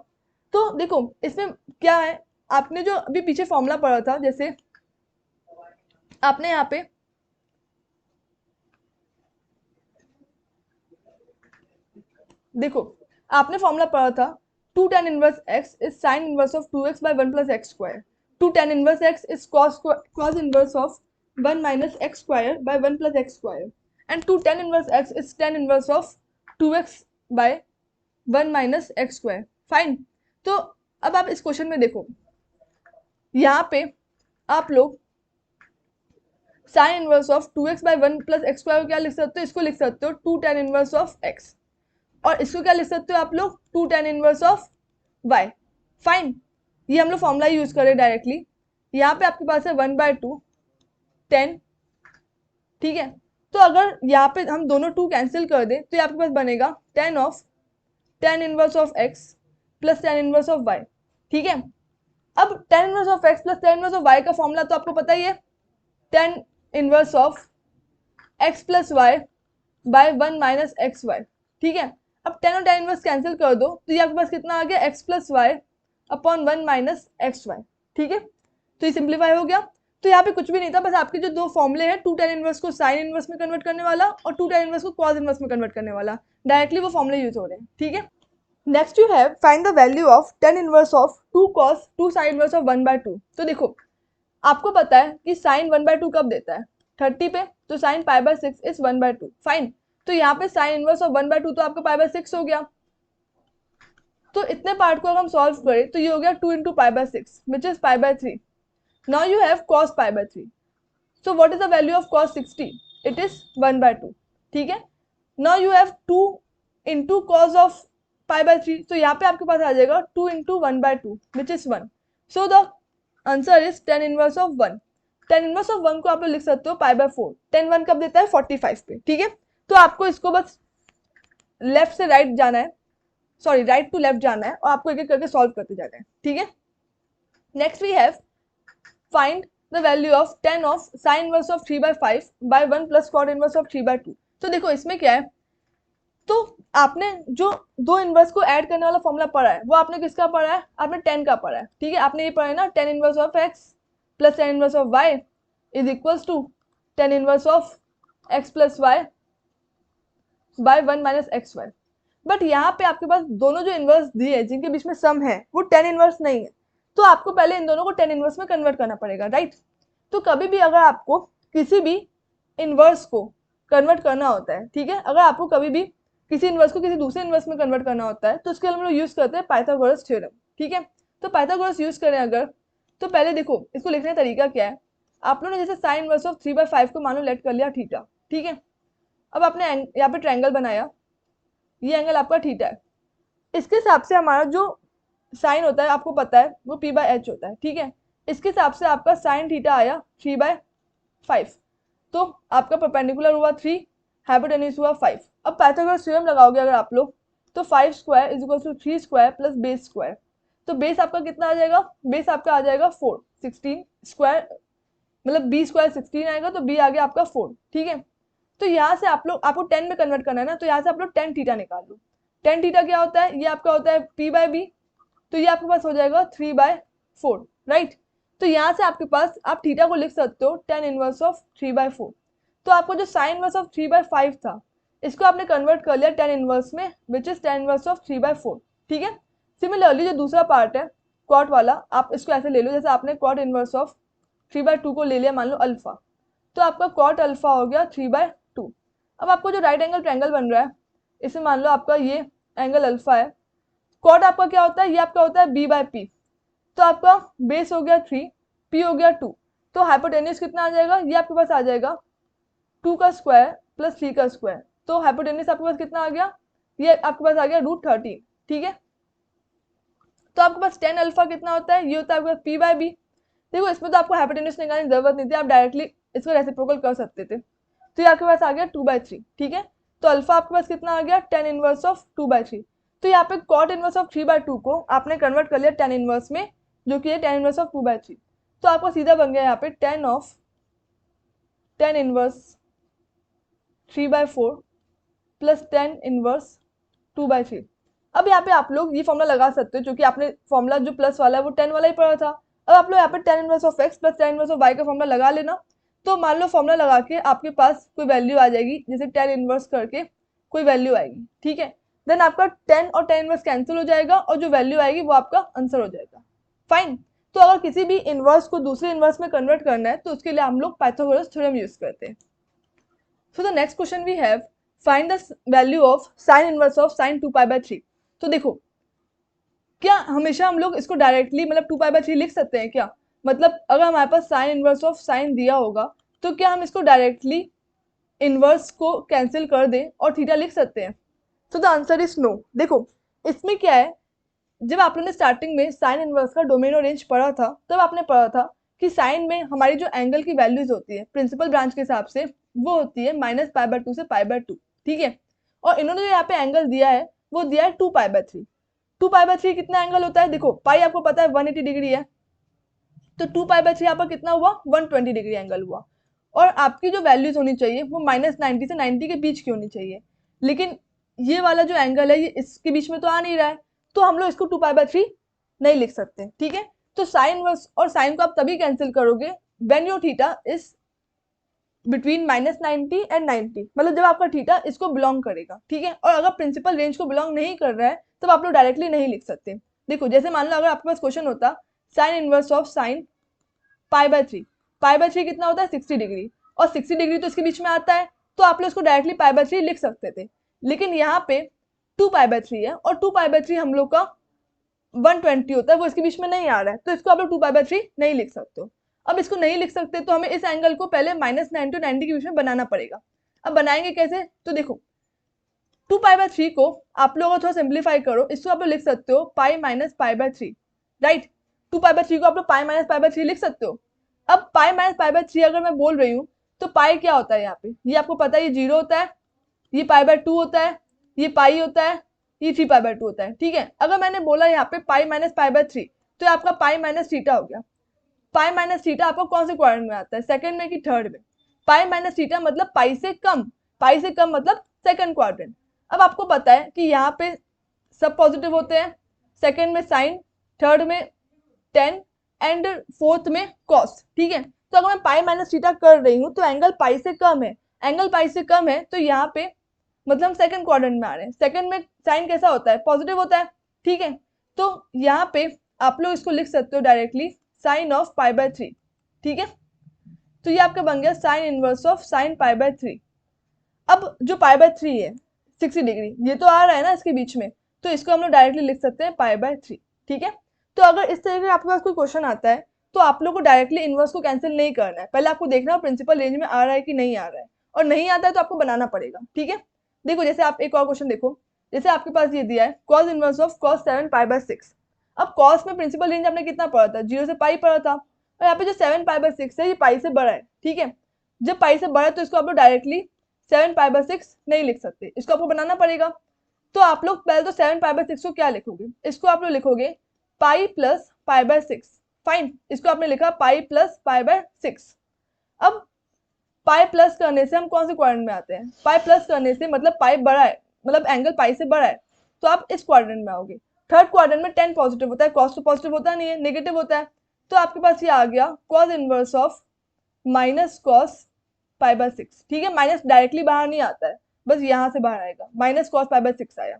तो देखो इसमें क्या है, आपने जो अभी पीछे फॉर्मूला पढ़ा था, जैसे आपने यहाँ पे देखो आपने फॉर्मूला पढ़ा था 2 tan inverse x is sin inverse of 2x by 1 plus x square. 2 tan inverse x is cos inverse of 1 minus x square by 1 plus x square. And 2 tan inverse x is tan inverse of 2x by 1 minus x square. Fine, तो अब आप इस question में देखो, यहाँ पे आप लोग sin inverse of 2x by 1 plus x square को क्या लिख सकते हो, इसको लिख सकते हो 2 tan इनवर्स ऑफ x, और इसको क्या लिख सकते हो आप लोग 2 tan inverse of y। Fine, ये हम लोग फॉर्मूला यूज करें डायरेक्टली। यहाँ पे आपके पास है 1/2 10, ठीक है, तो अगर यहाँ पे हम दोनों 2 कैंसिल कर दें तो ये आपके पास बनेगा 10 of tan inverse of x plus tan inverse of y। ठीक है, अब tan inverse of x plus tan inverse of y का फॉर्मूला तो आपको पता ही है, tan inverse of x plus y by 1 minus x y. ठीक है, अब tan और tan इनवर्स कैंसिल कर दो तो ये आपके पास कितना आ गया, x plus y upon 1 minus x y. ठीक है, तो ये सिंप्लीफाई हो गया। तो यहाँ पे कुछ भी नहीं था, बस आपके जो दो फॉर्मुले हैं 2 tan इनवर्स को sin इनवर्स में कन्वर्ट करने वाला और 2 tan इनवर्स को cos इनवर्स में कन्वर्ट करने वाला, डायरेक्टली वो फॉर्मुले यूज हो रहे हैं। ठीक है, next you have find the value of tan inverse of 2 cos 2 sin inverse of 1/2। तो देखो आपको पता है कि sin 1/2 कब देता है, 30 पे, तो sin π/6 इज 1/2। फाइन, तो यहाँ पे sin इनवर्स ऑफ 1/2 तो आपका π/6 हो गया। तो इतने पार्ट को अगर हम सॉल्व करें तो ये हो गया 2 into π/6 which is π/3। Now you have cos π/3, so what is the value of cos 60, it is 1/2। ठीक है, now you have 2 into cos of π/3, तो यहाँ पे आपके पास आ जाएगा 2 into 1/2 which is 1। So the answer is tan inverse of 1। tan inverse of 1 को आप लोग लिख सकते हो π/4। tan 1 कब देता है, 45 पे। ठीक है, तो आपको इसको बस लेफ्ट से राइट जाना है, सॉरी राइट टू लेफ्ट जाना है, और आपको एक एक करके सॉल्व करते जाना है। ठीक है, next we have find the value of tan of sin inverse of 3/5 by 1 plus cot inverse of 3/2। तो देखो इसमें क्या है, तो आपने जो दो इनवर्स को ऐड करने वाला फॉर्मूला पढ़ा है वो आपने किसका पढ़ा है, आपने tan का पढ़ा है। ठीक है, आपने ये पढ़ा है ना, tan inverse of x plus tan inverse of y is equals to tan inverse of x plus y by 1 minus x y. But यहाँ पे आपके पास दोनों जो इनवर्स दिए जिनके बीच में सम है वो tan इनवर्स नहीं है, तो आपको पहले इन दोनों को tan इनवर्स में कन्वर्ट करना पड़ेगा, राइट। तो कभी भी अगर आपको किसी भी इनवर्स को कन्वर्ट करना होता है, ठीक है, अगर आपको कभी भी किसी इनवर्स को किसी दूसरे इनवर्स में कन्वर्ट करना होता है तो उसके लिए हम लोग यूज करते हैं पाइथागोरस थ्योरम। ठीक है, तो पाइथागोरस यूज करें अगर, तो पहले देखो इसको लिखने का तरीका क्या है, आप लोगों ने जैसे साइन इनवर्स ऑफ 3/5 को मानो लेट कर लिया थीटा। ठीक है, अब आपने यहाँ पे ट्रायंगल बनाया, ये एंगल आपका थीटा है, इसके हिसाब से हमारा जो साइन होता है आपको पता है वो p/h होता है। ठीक है, इसके हिसाब से आपका साइन थीटा आया 3/5, तो आपका परपेंडिकुलर हुआ 3, हाइपोटेन्यूज हुआ 5। अब पाइथागोरस थ्योरम लगाओगे अगर आप लोग, तो 5 square is equal to 3 square plus base square, तो बेस आपका कितना आ जाएगा, बेस आपका आ जाएगा 4, 16 स्क्वायर मतलब b स्क्वायर 16 आएगा, तो b आ गया आपका 4। ठीक है, तो यहाँ से आप लोग, आपको 10 में कन्वर्ट करना है ना, तो यहाँ से आप लोग tan थीटा निकाल लो। tan थीटा क्या होता है, ये आपका होता है p/b, तो ये आपके पास हो जाएगा 3/4, राइट। तो यहाँ से आपके पास आप थीटा को लिख सकते हो tan इनवर्स ऑफ 3/4। तो आपको जो साइन इनवर्स ऑफ 3/5 था इसको आपने कन्वर्ट कर लिया tan इनवर्स में, which is tan inverse of 3/4। ठीक है, सिमिलरली जो दूसरा पार्ट है कॉट वाला, आप इसको ऐसे ले लो, जैसे आपने कॉट इनवर्स ऑफ 3/2 को ले लिया मान लो अल्फा, तो आपका कॉट अल्फा हो गया 3/2। अब आपको जो राइट एंगल ट्रायंगल बन रहा है, इसमें मान लो आपका ये एंगल अल्फा है, कॉट आपका क्या होता है, ये आपका होता है b/p, तो आपका बेस हो गया 3, p हो गया 2, तो हाइपोटेन्यूज कितना आ जाएगा, ये आपके पास आ जाएगा 2 का स्क्वायर प्लस 3 का स्क्वायर, तो हाइपोटेन्यूज आपके पास कितना आ गया, ये आपके पास आ गया √13। ठीक है, तो आपके पास tan अल्फा कितना होता है, ये होता है आपके पास p/b। देखो इसमें तो आपको हाइपोटेन्यूज निकालने की जरूरत नहीं थी, आप डायरेक्टली इसको रेसिप्रोकल कर सकते थे। तो ये आपके पास आ गया 2/3, ठीक है। तो अल्फा आपके पास कितना आ गया, tan इनवर्स ऑफ 2/3। तो यहाँ पे cot इनवर्स ऑफ 3/2 को आपने कन्वर्ट कर लिया tan इनवर्स में, जो कि है tan इनवर्स ऑफ 2/3। तो आपका सीधा बन गया यहाँ पे tan inverse 3/4 plus tan inverse 2/3। अब यहाँ पे आप लोग ये फॉर्मूला लगा सकते हो, क्योंकि आपने फॉर्मूला जो प्लस वाला है वो 10 वाला ही पढ़ा था। अब आप लोग यहाँ पे tan inverse of x plus tan inverse of y का फॉर्मूला लगा लेना। तो मान लो फॉर्मूला लगा के आपके पास कोई वैल्यू आ जाएगी, जैसे tan इनवर्स करके कोई वैल्यू आएगी, ठीक है। देन आपका tan और tan इनवर्स कैंसिल हो जाएगा और जो वैल्यू आएगी वो आपका आंसर हो जाएगा। फाइन। तो अगर किसी भी इनवर्स को दूसरे इनवर्स में कन्वर्ट करना है तो उसके लिए हम लोग पाइथागोरस थ्योरम यूज करते हैं। So the next question we have, find the value of sin inverse of sin 2π/3। तो देखो, क्या हमेशा हम लोग इसको डायरेक्टली मतलब 2π/3 लिख सकते हैं क्या? मतलब अगर हमारे पास sin इनवर्स ऑफ sin दिया होगा तो क्या हम इसको डायरेक्टली इनवर्स को कैंसिल कर दें और थीटा लिख सकते हैं? तो द आंसर इज नो। देखो, इसमें क्या है, जब आप लोगों ने स्टार्टिंग में साइन इनवर्स का डोमेन और रेंज पढ़ा था, तब आपने पढ़ा था कि साइन में हमारी जो एंगल की वैल्यूज होती है प्रिंसिपल ब्रांच के हिसाब से, वो होती है -π/2 से π/2, ठीक है। और इन्होंने जो यहाँ पे एंगल दिया है वो दिया है 2π/3। 2π/3 कितना एंगल होता है? देखो, पाई आपको पता है 180 डिग्री है, तो 2π/3 यहाँ पर कितना हुआ, 120 डिग्री एंगल हुआ। और आपकी जो वैल्यूज होनी चाहिए वो -90 से 90 के बीच की होनी चाहिए, लेकिन ये वाला जो एंगल है ये इसके बीच में तो आ नहीं रहा है, तो हम लोग इसको 2π/3 नहीं लिख सकते, ठीक है। तो साइन वर्स और साइन को आप तभी कैंसिल करोगे when your theta is between -90 and 90, मतलब जब आपका थीटा इसको बिलोंग करेगा, ठीक है। और अगर प्रिंसिपल रेंज को बिलोंग नहीं कर रहा है तब आप लोग डायरेक्टली नहीं लिख सकते। देखो, जैसे मान लो अगर आपके पास क्वेश्चन होता साइन इनवर्स ऑफ साइन π/3, π/3 कितना होता है 60 डिग्री, और 60 डिग्री तो इसके बीच में आता है, तो आप लोग इसको डायरेक्टली π/3 लिख सकते थे। लेकिन यहाँ पे 2π/3 है और 2π/3 हम लोग का 120 होता है, वो इसके बीच में नहीं आ रहा है, तो इसको आप लोग 2π/3 नहीं लिख सकते हो। अब इसको नहीं लिख सकते तो हमें इस एंगल को पहले -90 और 90 के बीच में बनाना पड़ेगा। अब बनाएंगे कैसे? तो देखो, 2π/3 को आप लोग थोड़ा सिंप्लीफाई करो, इसको आप लोग लिख सकते हो पाई माइनस π/3, राइट। 2π/3 को आप लोग पाई माइनस π/3 लिख सकते हो। अब पाई माइनस π/3 अगर मैं बोल रही हूँ तो पाई क्या होता है यहाँ पे, ये आपको पता है, ये 0 होता है, ये π/2 होता है, ये पाई होता है, ये 3π/2 होता है, ठीक है। अगर मैंने बोला यहाँ पे पाई माइनस π/3 तो आपका पाई माइनस थीटा हो गया। पाई माइनस थीटा आपको कौन से क्वाड्रेंट में आता है, सेकंड में कि थर्ड में? पाई माइनस थीटा मतलब पाई से कम, पाई से कम मतलब सेकंड क्वाड्रेंट। अब आपको पता है कि यहाँ पे सब पॉजिटिव होते हैं, सेकंड में साइन, थर्ड में tan एंड फोर्थ में cos, ठीक है। तो अगर मैं पाई माइनस थीटा कर रही हूँ तो एंगल पाई से कम है, एंगल पाई से कम है, तो यहाँ पे मतलब हम सेकंड क्वाड्रेंट में आ रहे हैं। सेकंड में साइन कैसा होता है, पॉजिटिव होता है, ठीक है। तो यहाँ पे आप लोग इसको लिख सकते हो डायरेक्टली साइन ऑफ π/3, ठीक है। तो ये आपका बन गया साइन इनवर्स ऑफ साइन π/3। अब जो π/3 है 60 डिग्री, ये तो आ रहा है ना इसके बीच में, तो इसको हम लोग डायरेक्टली लिख सकते हैं π/3, ठीक है। तो अगर इस तरीके का आपके पास कोई क्वेश्चन आता है तो आप लोग को डायरेक्टली इनवर्स को कैंसिल नहीं करना है, पहले आपको देखना है प्रिंसिपल रेंज में आ रहा है कि नहीं आ रहा है, और नहीं आता है तो आपको बनाना पड़ेगा, ठीक है। देखो, जैसे आप एक और क्वेश्चन देखो, जैसे आपके पास ये दिया है cos इनवर्स ऑफ cos 7 π/6। अब cos में प्रिंसिपल रेंज आपने कितना पढ़ा था, 0 से पाई पढ़ा था, और यहाँ पे जो 7 π/6 है ये पाई से बड़ा है, ठीक है। जब पाई से बड़ा है तो इसको आप लोग डायरेक्टली 7 π/6 नहीं लिख सकते, इसको आपको बनाना पड़ेगा। तो आप लोग पहले तो 7 π/6 को क्या लिखोगे, इसको आप लोग लिखोगे पाई प्लस π/6, फाइन। इसको आपने लिखा पाई प्लस π/6। अब पाई प्लस करने से हम कौन से क्वाड्रेंट में आते हैं, पाई प्लस करने से मतलब पाई बड़ा है, मतलब एंगल पाई से बड़ा है, तो आप इस क्वाड्रेंट में आओगे। थर्ड क्वाड्रेंट में tan पॉजिटिव होता है, cos तो पॉजिटिव होता नहीं है, नेगेटिव होता है, तो आपके पास ये आ गया cos inverse of minus cos π/6, ठीक है। माइनस डायरेक्टली बाहर नहीं आता है, बस यहाँ से बाहर आएगा, माइनस cos π/6 आया।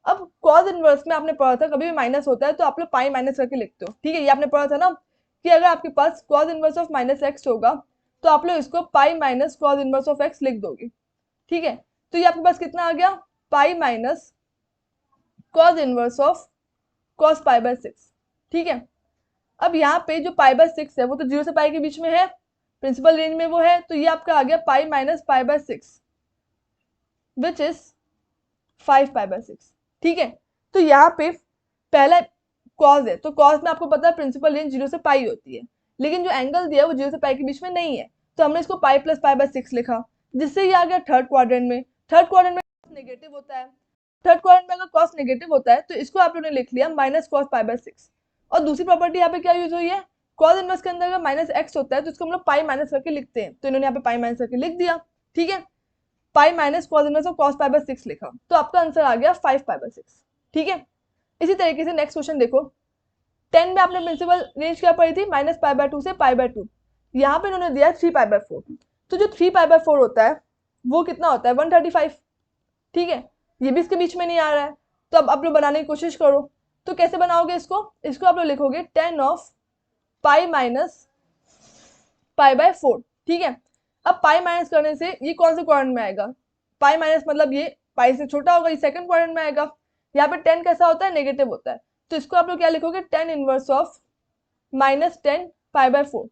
अब cos इनवर्स में आपने पढ़ा था कभी भी माइनस होता है तो आप लोग पाई माइनस करके लिखते हो, ठीक है। ये आपने पढ़ा था ना कि अगर आपके पास cos इनवर्स ऑफ -x होगा तो आप लोग इसको pi minus cos inverse of x लिख दोगे, ठीक है। तो ये आपके पास कितना आ गया, pi minus cos inverse of cos π/6, ठीक है। अब यहाँ पे जो π/6 है वो तो 0 से पाई के बीच में है, प्रिंसिपल रेंज में वो है, तो ये आपका आ गया पाई माइनस π/6 विच इज 5 π/6, ठीक है। तो यहाँ पे पहला cos है, तो cos में आपको पता है प्रिंसिपल रेंज 0 से पाई होती है, लेकिन जो एंगल दिया है वो 0 से पाई के बीच में नहीं है, तो हमने इसको पाई प्लस π/6 लिखा। जिससे ये आ गया थर्ड क्वाड्रेंट में। थर्ड क्वाड्रेंट में नेगेटिव होता है, थर्ड क्वाड्रेंट में अगर कॉस नेगेटिव होता है तो इसको आप लोगों ने लिख लिया माइनस कॉस पाई बाय 6। और दूसरी प्रॉपर्टी यहाँ पे क्या यूज हुई है, कॉस इनवर्स के अंदर अगर माइनस एक्स होता है तो इसको हम लोग पाई माइनस करके लिखते हैं, तो इन्होंने यहाँ पे पाई माइनस करके लिख दिया। ठीक है, pi minus cos inverse of cos pi by 6 लिखा, तो आपका आंसर आ गया 5 पाई बाय 6। ठीक है, इसी तरीके से नेक्स्ट क्वेश्चन देखो, 10 में आपने प्रिंसिपल रेंज क्या पढ़ी थी, माइनस पाई बाय 2 से पाई बाय 2। यहाँ पे इन्होंने दिया 3 पाई बाय 4, तो जो 3 पाई बाय 4 होता है वो कितना होता है 135। ठीक है, ये भी इसके बीच में नहीं आ रहा है, तो अब आप लोग बनाने की कोशिश करो। तो कैसे बनाओगे इसको, इसको आप लोग लिखोगे 10 of pi minus pi by 4। ठीक है, अब पाई माइनस करने से ये कौन से क्वाड्रेंट में आएगा, पाई माइनस मतलब ये पाई से छोटा होगा, ये सेकंड क्वाड्रेंट में आएगा। यहाँ पे 10 कैसा होता है, नेगेटिव होता है, तो इसको आप लोग क्या लिखोगे 10 inverse of minus 10 pi by 4।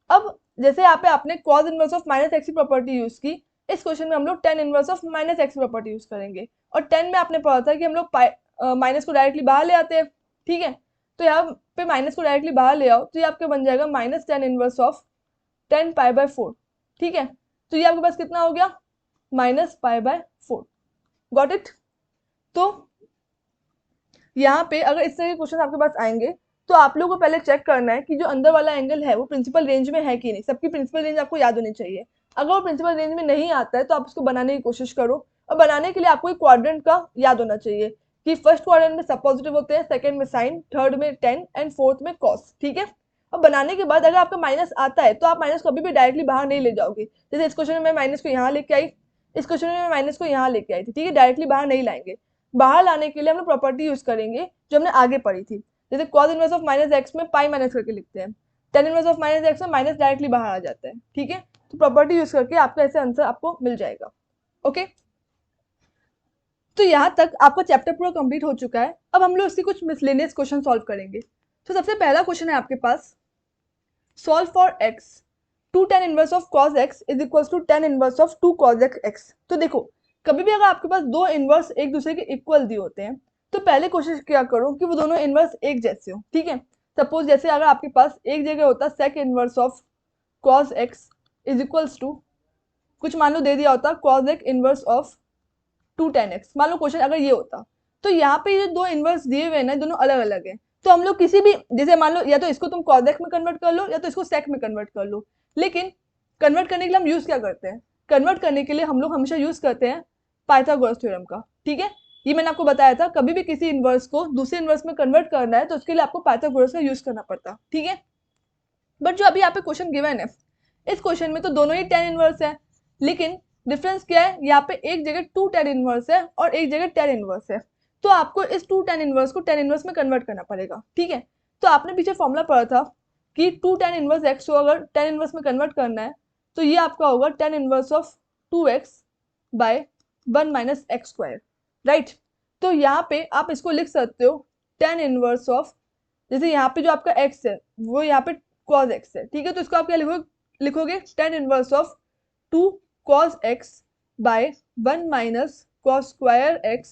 अब जैसे यहाँ पे आपने cos inverse of minus x की प्रॉपर्टी यूज की, इस क्वेश्चन में हम लोग 10 इनवर्स ऑफ माइनस एक्स की प्रॉपर्टी यूज करेंगे। और 10 में आपने पढ़ा था कि हम लोग माइनस को डायरेक्टली बाहर ले आते हैं। ठीक है, तो यहाँ पे माइनस को डायरेक्टली बाहर ले आओ तो ये आपके बन जाएगा minus 10 inverse of 10 pi by 4। ठीक है, तो ये आपके पास कितना हो गया, minus pi by 4। Got it. तो यहाँ पे अगर इस तरह के क्वेश्चन आपके पास आएंगे तो आप लोगों को पहले चेक करना है कि जो अंदर वाला एंगल है वो प्रिंसिपल रेंज में है कि नहीं। सबकी प्रिंसिपल रेंज आपको याद होनी चाहिए। अगर वो प्रिंसिपल रेंज में नहीं आता है तो आप उसको बनाने की कोशिश करो, और बनाने के लिए आपको एक क्वाड्रेंट का याद होना चाहिए कि फर्स्ट क्वाड्रेंट में सब पॉजिटिव होते हैं, सेकंड में साइन, थर्ड में 10 एंड फोर्थ में कॉस। ठीक है, और बनाने के बाद अगर आपका माइनस आता है तो आप माइनस कभी भी डायरेक्टली बाहर नहीं ले जाओगे। जैसे इस क्वेश्चन में मैं माइनस को यहाँ लेके आई, इस क्वेश्चन में मैं माइनस को यहाँ लेके आई थी। ठीक है, डायरेक्टली बाहर नहीं लाएंगे। बाहर लाने के लिए हम लोग प्रॉपर्टी यूज करेंगे जो हमने आगे पढ़ी थी। जैसे cos inverse of minus x में पाई माइनस करके लिखते हैं, tan inverse of minus x में माइनस डायरेक्टली बाहर आ जाता है। ठीक है, तो प्रॉपर्टी यूज करके आपका ऐसे आंसर आपको मिल जाएगा। ओके, तो यहाँ तक आपका चैप्टर पूरा कंप्लीट हो चुका है। अब हम लोग इसके कुछ मिसलेनियस क्वेश्चन सॉल्व करेंगे। तो सबसे पहला क्वेश्चन है आपके पास, solve for x 2 tan inverse of cos x is equal to tan inverse of 2 cos x। तो देखो, कभी भी अगर आपके पास दो इनवर्स एक दूसरे के इक्वल दिए होते हैं तो पहले कोशिश क्या करो कि वो दोनों इनवर्स एक जैसे हो। ठीक है, सपोज जैसे अगर आपके पास एक जगह होता sec inverse of cos x is equals to कुछ मान लो दे दिया होता cos x inverse of 2 tan x, मान लो क्वेश्चन अगर ये होता, तो यहाँ पे ये दो इनवर्स दिए हुए ना दोनों अलग अलग है, तो हम लोग किसी भी जैसे मान लो या तो इसको तुम cos x में कन्वर्ट कर लो या तो इसको sec में कन्वर्ट कर लो। लेकिन कन्वर्ट करने के लिए हम यूज क्या करते हैं, कन्वर्ट करने के लिए हम लोग हमेशा यूज करते हैं पाइथागोरस थ्योरम का। ठीक है, ये मैंने आपको बताया था, कभी भी किसी इनवर्स को दूसरे इनवर्स में कन्वर्ट करना है तो उसके लिए आपको पाइथागोरस का यूज करना पड़ता। ठीक है, बट जो अभी यहाँ पे क्वेश्चन गिवन है, इस क्वेश्चन में तो दोनों ही tan इनवर्स है, लेकिन डिफरेंस क्या है, यहाँ पे एक जगह 2 tan इनवर्स है और एक जगह tan इनवर्स है, तो आपको इस 2 tan इनवर्स को tan इनवर्स में कन्वर्ट करना पड़ेगा। ठीक है, तो आपने पीछे फॉर्मूला पढ़ा था कि 2 tan इनवर्स x को अगर tan इनवर्स में कन्वर्ट करना है तो ये आपका होगा tan inverse of 2x by 1 minus x square. Right, तो यहाँ पे आप इसको लिख सकते हो tan इनवर्स ऑफ, जैसे यहाँ पे जो आपका x है वो यहाँ पे cos x है। ठीक है, तो इसको आप क्या लिखोगे tan inverse of 2 cos x by 1 minus cos square x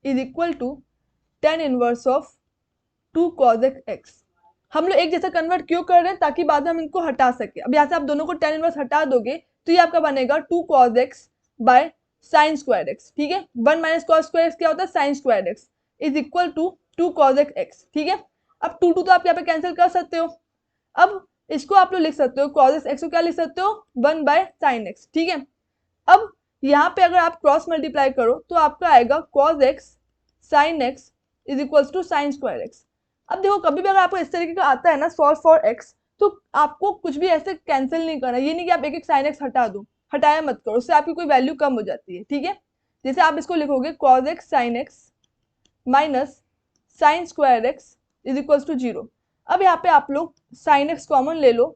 is equal to tan inverse of 2 cos x। हम लोग एक जैसा कन्वर्ट क्यों कर रहे हैं, ताकि बाद में हम इनको हटा सके। अब यहाँ से आप दोनों को tan इनवर्स हटा दोगे तो ये आपका बनेगा 2 cos x by sine square x। ठीक है, 1 माइनस cos स्क्वायर x क्या होता है, sine square x is equal to 2 cos x। ठीक है, अब 2 तो आप यहाँ पे कैंसिल कर सकते हो। अब इसको आप लोग लिख सकते हो cos x को क्या लिख सकते हो 1 बाय साइन x। ठीक है, अब यहाँ पे अगर आप क्रॉस मल्टीप्लाई करो तो आपका आएगा cos x sin x is equals to sine square x। अब देखो, कभी भी अगर आपको इस तरीके का आता है ना सॉल्व फॉर x, तो आपको कुछ भी ऐसे कैंसिल नहीं करना। ये नहीं कि आप एक एक साइन x हटा दो, हटाया मत करो, उससे आपकी कोई वैल्यू कम हो जाती है। ठीक है, जैसे आप इसको लिखोगे cos x sin x minus sine square x is equals to 0। अब यहाँ पे आप लोग sin x कॉमन ले लो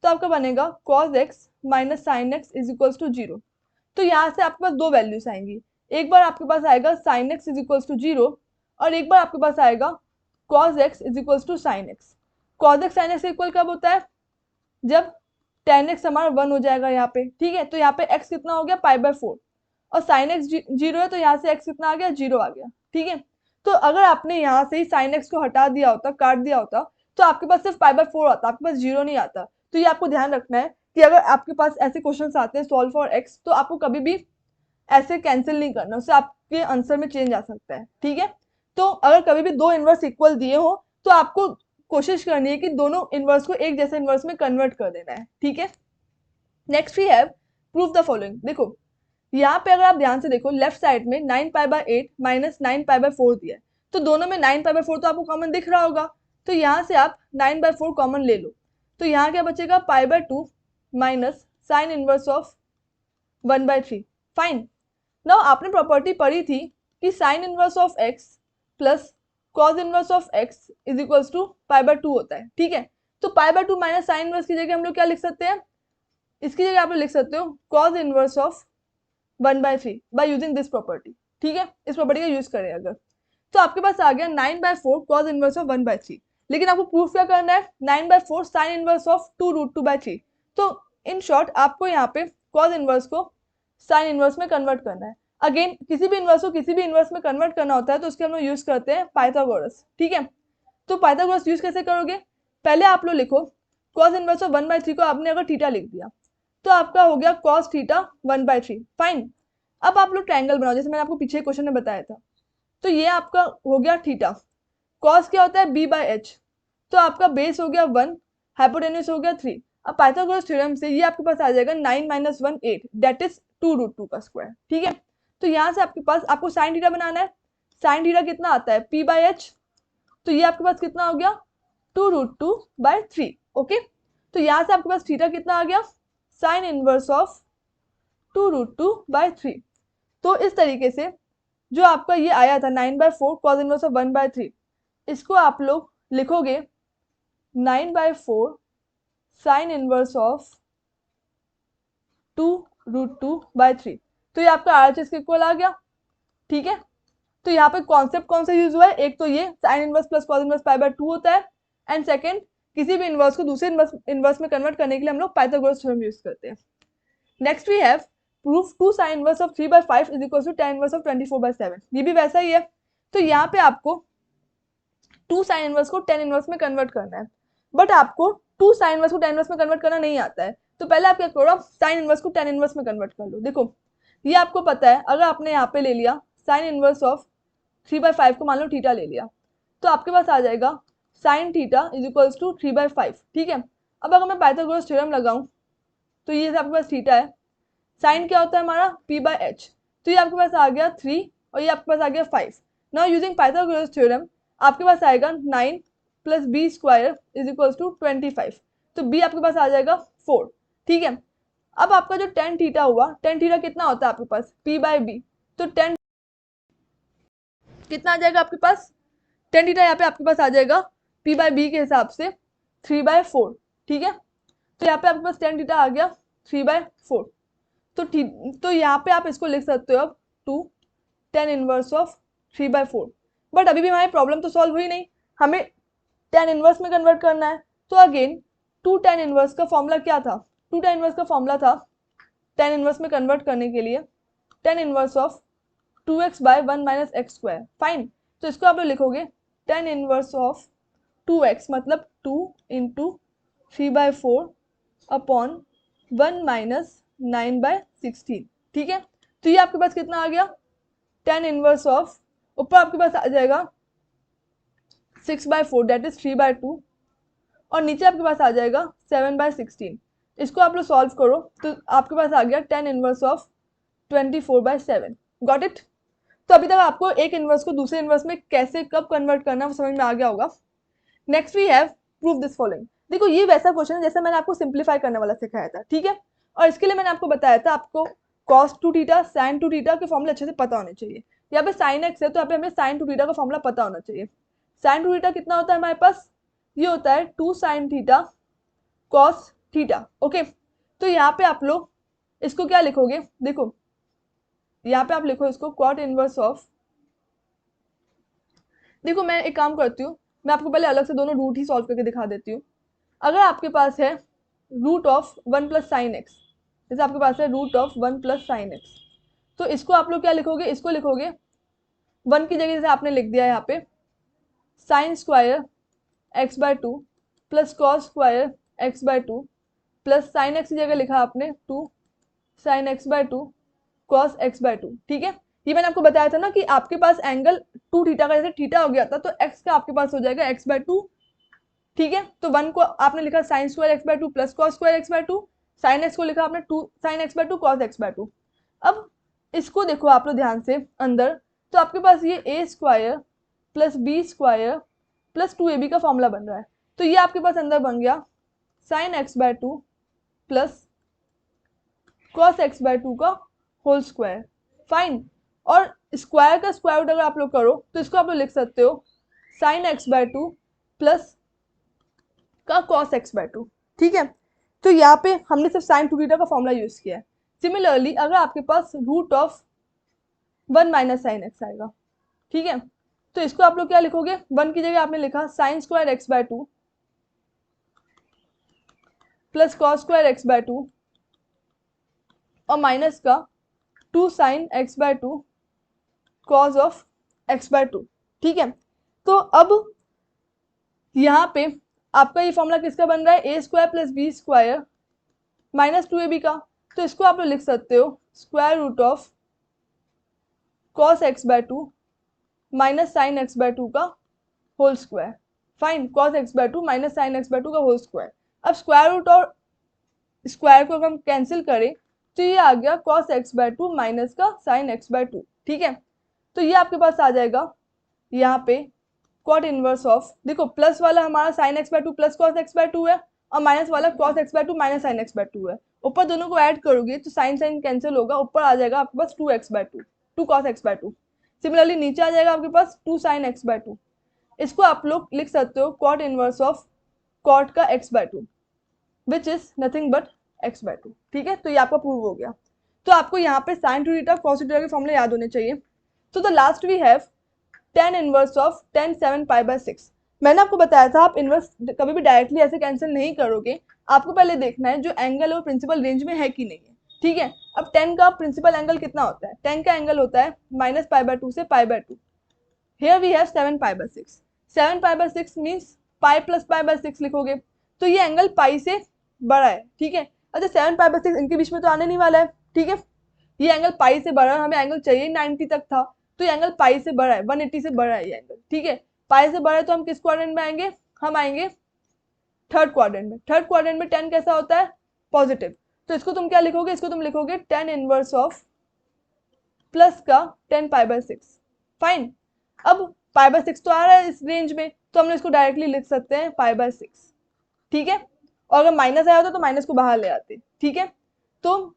तो आपका बनेगा cos x minus sine x is equals to 0। तो यहाँ से आपके पास दो वैल्यूज आएंगी, एक बार आपके पास आएगा sin x is equals to 0 और एक बार आपके पास आएगा cos x is equals to sin x। cos x sin x equal कब होता है, जब tan x हमारा 1 हो जाएगा यहाँ पे। ठीक है, तो यहाँ पे x कितना हो गया पाई बाय 4 और sin x 0 है, तो यहाँ से x कितना आ गया 0 आ गया। ठीक है, तो अगर आपने यहाँ से ही sin x को हटा दिया होता, काट दिया होता, तो आपके पास सिर्फ पाई बाय 4 आता, आपके पास 0 नहीं आता। तो ये आपको ध्यान रखना है कि अगर आपके पास ऐसे क्वेश्चंस आते हैं सॉल्व फॉर एक्स, तो आपको कभी भी ऐसे कैंसिल नहीं करना, उससे आपके आंसर में चेंज आ सकता है, ठीक है। तो अगर कभी भी दो इनवर्स इक्वल दिए हो तो आपको कोशिश करनी है कि दोनों इनवर्स को एक जैसे इनवर्स में कन्वर्ट कर देना है, ठीक है। Next we have prove the following. देखो यहाँ पे अगर आप ध्यान से देखो लेफ्ट साइड में 9π/8 माइनस 9π/4 दिया है, तो दोनों में 9π/4 तो आपको कॉमन दिख रहा होगा, तो यहाँ से आप 9/4 कॉमन ले लो, तो यहाँ क्या बचेगा π/2 minus sine inverse of 1/3। Fine. Now आपने प्रॉपर्टी पढ़ी थी कि sine inverse of x plus cos inverse of x is equals to π/2 होता है, ठीक है। तो π/2 माइनस साइन इनवर्स की जगह हम लोग क्या लिख सकते हैं, इसकी जगह आप लोग लिख सकते हो cause inverse of 1/3 by using this property, ठीक है। इस प्रॉपर्टी का यूज करें अगर, तो आपके पास आ गया 9/4 कॉज इनवर्स ऑफ 1/3। लेकिन आपको प्रूफ क्या करना है, 9/4 साइन इनवर्स ऑफ 2√2/3। तो इन शॉर्ट आपको यहाँ पे कॉज इनवर्स को साइन इनवर्स में कन्वर्ट करना है। अगेन किसी भी इनवर्स को किसी भी इनवर्स में कन्वर्ट करना होता है तो उसके हम लोग यूज करते हैं पाइथागोरस, ठीक है। तो पाइथागोरस यूज कैसे करोगे, पहले आप लोग लिखो कॉज इनवर्स ऑफ 1/3 को आपने अगर थीटा लिख दिया तो आपका हो गया कॉस थीटा 1/3। फाइन। अब आप लोग ट्रायंगल बनाओ, जैसे मैंने आपको पीछे क्वेश्चन में बताया था, तो ये आपका हो गया थीटा, कॉस क्या होता है b/h, तो आपका बेस हो गया 1, हाइपोटेन्यूज हो गया 3। अब पाइथागोरस थ्योरम से ये आपके पास आ जाएगा 9 - 1 8, दैट इज 2√2 का स्क्वायर, ठीक है। तो यहाँ से आपके पास आपको साइन थीटा बनाना है, साइन थीटा कितना आता है p/h, तो ये आपके पास कितना हो गया 2√2/3, ओके। तो यहाँ से आपके पास थीटा कितना आ गया, साइन इनवर्स ऑफ 2√2/3। तो इस तरीके से जो आपका ये आया था 9/4 कॉस इनवर्स ऑफ 1/3, इसको आप लोग लिखोगे 9/4 साइन इनवर्स ऑफ 2√2/3। तो ये आपका RHS के इक्वल आ गया, ठीक है। तो यहाँ पे कॉन्सेप्ट कौन सा यूज हुआ है, एक तो ये sine inverse plus cos inverse π/2 होता है, एंड सेकंड किसी भी इनवर्स को दूसरे इनवर्स में कन्वर्ट करने के लिए हम लोग पाइथागोरस थ्योरम यूज करते हैं। Next we have proof 2 sine inverse of 3/5 is equal to tan inverse of 24/7। ये भी वैसा ही है। तो यहाँ पे आपको 2 साइन इनवर्स को tan इनवर्स में कन्वर्ट करना है, बट आपको 2 साइन इनवर्स को tan इनवर्स में कन्वर्ट करना नहीं आता है, तो पहले आप क्या करो, साइन इनवर्स को tan इनवर्स में कन्वर्ट कर लो। देखो ये आपको पता है, अगर आपने यहाँ पे ले लिया साइन इनवर्स ऑफ 3/5 को मान लो थीटा ले लिया, तो आपके पास आ जाएगा sine theta is equals to 3/5, ठीक है। अब अगर मैं पाइथागोरस थ्योरम लगाऊं तो ये आपके पास थीटा है, साइन क्या होता है हमारा p/h, तो ये आपके पास आ गया 3 और ये आपके पास आ गया 5। नाउ यूजिंग पाइथागोरस थ्योरम आपके पास आएगा 9 + b² इज इक्वल्स टू 25, तो b आपके पास आ जाएगा 4, ठीक है। अब आपका जो tan थीटा हुआ, tan थीटा कितना होता है आपके पास p/b, तो tan कितना आ जाएगा आपके पास, tan थीटा यहाँ पे आपके पास आ जाएगा p/b के हिसाब से 3/4, ठीक है। तो यहाँ पे आपके पास tan थीटा आ गया 3/4। तो यहाँ पे आप इसको लिख सकते हो अब 2 tan इनवर्स ऑफ 3/4। बट अभी भी हमारी प्रॉब्लम तो सॉल्व हुई नहीं, हमें tan इनवर्स में कन्वर्ट करना है। तो अगेन 2 tan इनवर्स का फॉर्मूला क्या था, 2 tan इनवर्स का फॉर्मूला था tan इनवर्स में कन्वर्ट करने के लिए tan inverse of 2x/1 - x²। Fine. तो इसको आप लोग लिखोगे tan इनवर्स ऑफ 2x मतलब 2 × 3/4 अपॉन 1 - 9/16, ठीक है। तो ये आपके पास कितना आ गया, tan इनवर्स ऑफ, ऊपर आपके पास आ जाएगा 6/4 दैट इज 3/2, और नीचे आपके पास आ जाएगा 7/16। इसको आप लोग सॉल्व करो तो आपके पास आ गया tan inverse of 24/7। Got it. तो अभी तक आपको एक इनवर्स को दूसरे इनवर्स में कैसे कब कन्वर्ट करना है समझ में आ गया होगा। Next we have prove this following. देखो ये वैसा क्वेश्चन है जैसा मैंने आपको सिंप्लीफाई करने वाला सिखाया था, ठीक है। और इसके लिए मैंने आपको बताया था आपको cos 2θ sin 2θ के फॉर्मूले अच्छे से पता होने चाहिए। यहाँ पे sin x है तो यहाँ पे हमें sin 2θ का फॉर्मूला पता होना चाहिए। sin 2θ कितना होता है हमारे पास, ये होता है 2 sin θ cos θ, ओके। तो यहाँ पे आप लोग इसको क्या लिखोगे, देखो यहाँ पे आप लिखो इसको cot इनवर्स ऑफ, देखो मैं एक काम करती हूँ, मैं आपको पहले अलग से दोनों रूट ही सॉल्व करके दिखा देती हूँ। अगर आपके पास है रूट ऑफ 1 + sin x, जैसे आपके पास है रूट ऑफ 1 + sin x, तो इसको आप लोग क्या लिखोगे, इसको लिखोगे 1 की जगह जैसे आपने लिख दिया यहाँ पे sin² x/2 + cos² x/2 plus sine x की जगह लिखा आपने 2 sine x by 2 cos x by 2। ठीक है, ये मैंने आपको बताया था ना कि आपके पास एंगल 2 थीटा का जैसे थीटा हो गया था, तो एक्स का आपके पास हो जाएगा एक्स बाय 2। ठीक है, तो 1 को आपने लिखा sine square x by 2 plus cos square x by 2, sine x को लिखा आपने 2 sine x by 2 cos x by 2। अब इसको देखो आप लोग ध्यान से अंदर, तो आपके पास ये A square plus B square plus 2ab का फॉर्मूला बन रहा है। तो ये आपके पास अंदर बन गया sine x by 2 plus cos x by 2 का होल स्क्वायर। फाइन, और स्क्वायर का स्क्वायर रूट अगर आप लोग करो तो इसको आप लोग लिख सकते हो साइन एक्स बाय 2 प्लस का कॉस एक्स बाय 2। ठीक है, तो यहाँ पे हमने सिर्फ साइन 2 थीटा का फॉर्मूला यूज किया है। सिमिलरली अगर आपके पास root of 1 minus sine x आएगा, ठीक है, तो इसको आप लोग क्या लिखोगे, 1 की जगह आपने लिखा sine square x by 2 plus cos square x by 2 और माइनस का 2 sine x by 2 cos of x by 2। ठीक है, तो अब यहाँ पे आपका ये फॉर्मूला किसका बन रहा है, A square plus B square minus 2ab का। तो इसको आप लोग लिख सकते हो square root of cos x by 2 minus sine x by 2 का whole square. Fine, cos x by 2 minus sine x by 2 का होल स्क्वायर। अब स्क्वायर रूट और स्क्वायर को अगर हम कैंसिल करें तो ये आ गया कॉस एक्स बाय 2 माइनस का साइन एक्स बाय 2। ठीक है, तो ये आपके पास आ जाएगा यहाँ पे कॉट इनवर्स ऑफ, देखो प्लस वाला हमारा sine x by 2 plus cos x by 2 है और माइनस वाला cos x by 2 minus sine x by 2 है। ऊपर दोनों को ऐड करोगे तो साइन साइन कैंसिल होगा, ऊपर आ जाएगा आपके पास 2x by 2 2 cos x by 2। Similarly नीचे आ जाएगा आपके पास 2 साइन एक्स बाय 2। इसको आप लोग लिख सकते हो कॉट इनवर्स ऑफ कॉट का x by 2 which is nothing but x by 2। ठीक है, तो ये आपका प्रूव हो गया। तो आपको यहाँ पे साइन 2 थीटा कॉस 2 थीटा के फॉर्मूले याद होने चाहिए। तो the last we have tan inverse of tan 7 pi by 6। मैंने आपको बताया था आप इनवर्स कभी भी डायरेक्टली ऐसे कैंसिल नहीं करोगे, आपको पहले देखना है जो एंगल है वो प्रिंसिपल रेंज में है कि नहीं है। ठीक है, अब 10 का प्रिंसिपल एंगल कितना होता है, 10 का एंगल होता है माइनस पाई बाय 2 से pi by 2। Here we have 7 pi by 6। 7 pi by 6 means pi plus pi by 6 लिखोगे, तो ये एंगल पाई से बड़ा है। ठीक है, अच्छा 7 पाई बाय 6 इनके बीच में तो आने नहीं वाला है। ठीक है, ये एंगल पाई से बड़ा है, हमें एंगल चाहिए 90 तक था, तो ये एंगल पाई से बड़ा है, 180 से बड़ा है ये एंगल। ठीक है, पाई से बड़ा है तो हम किस क्वाड्रेंट में आएंगे, हम आएंगे थर्ड क्वाड्रेंट में। थर्ड क्वाड्रेंट में 10 कैसा होता है, पॉजिटिव, तो इसको तुम क्या लिखोगे, इसको तुम लिखोगे tan इनवर्स ऑफ प्लस का 10 पाई बाय 6। फाइन, अब पाई बाय 6 तो आ रहा है इस रेंज में, तो हम इसको डायरेक्टली लिख सकते हैं पाई बाय 6। ठीक है, और अगर माइनस आया होता तो माइनस को बाहर ले आते। ठीक है, तो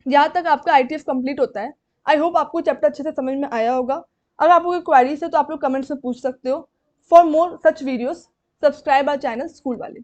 यहाँ तक आपका ITF कंप्लीट होता है। आई होप आपको चैप्टर अच्छे से समझ में आया होगा। अगर आपको कोई क्वेरीज है तो आप लोग कमेंट्स में पूछ सकते हो। For more such videos subscribe our channel school वाले।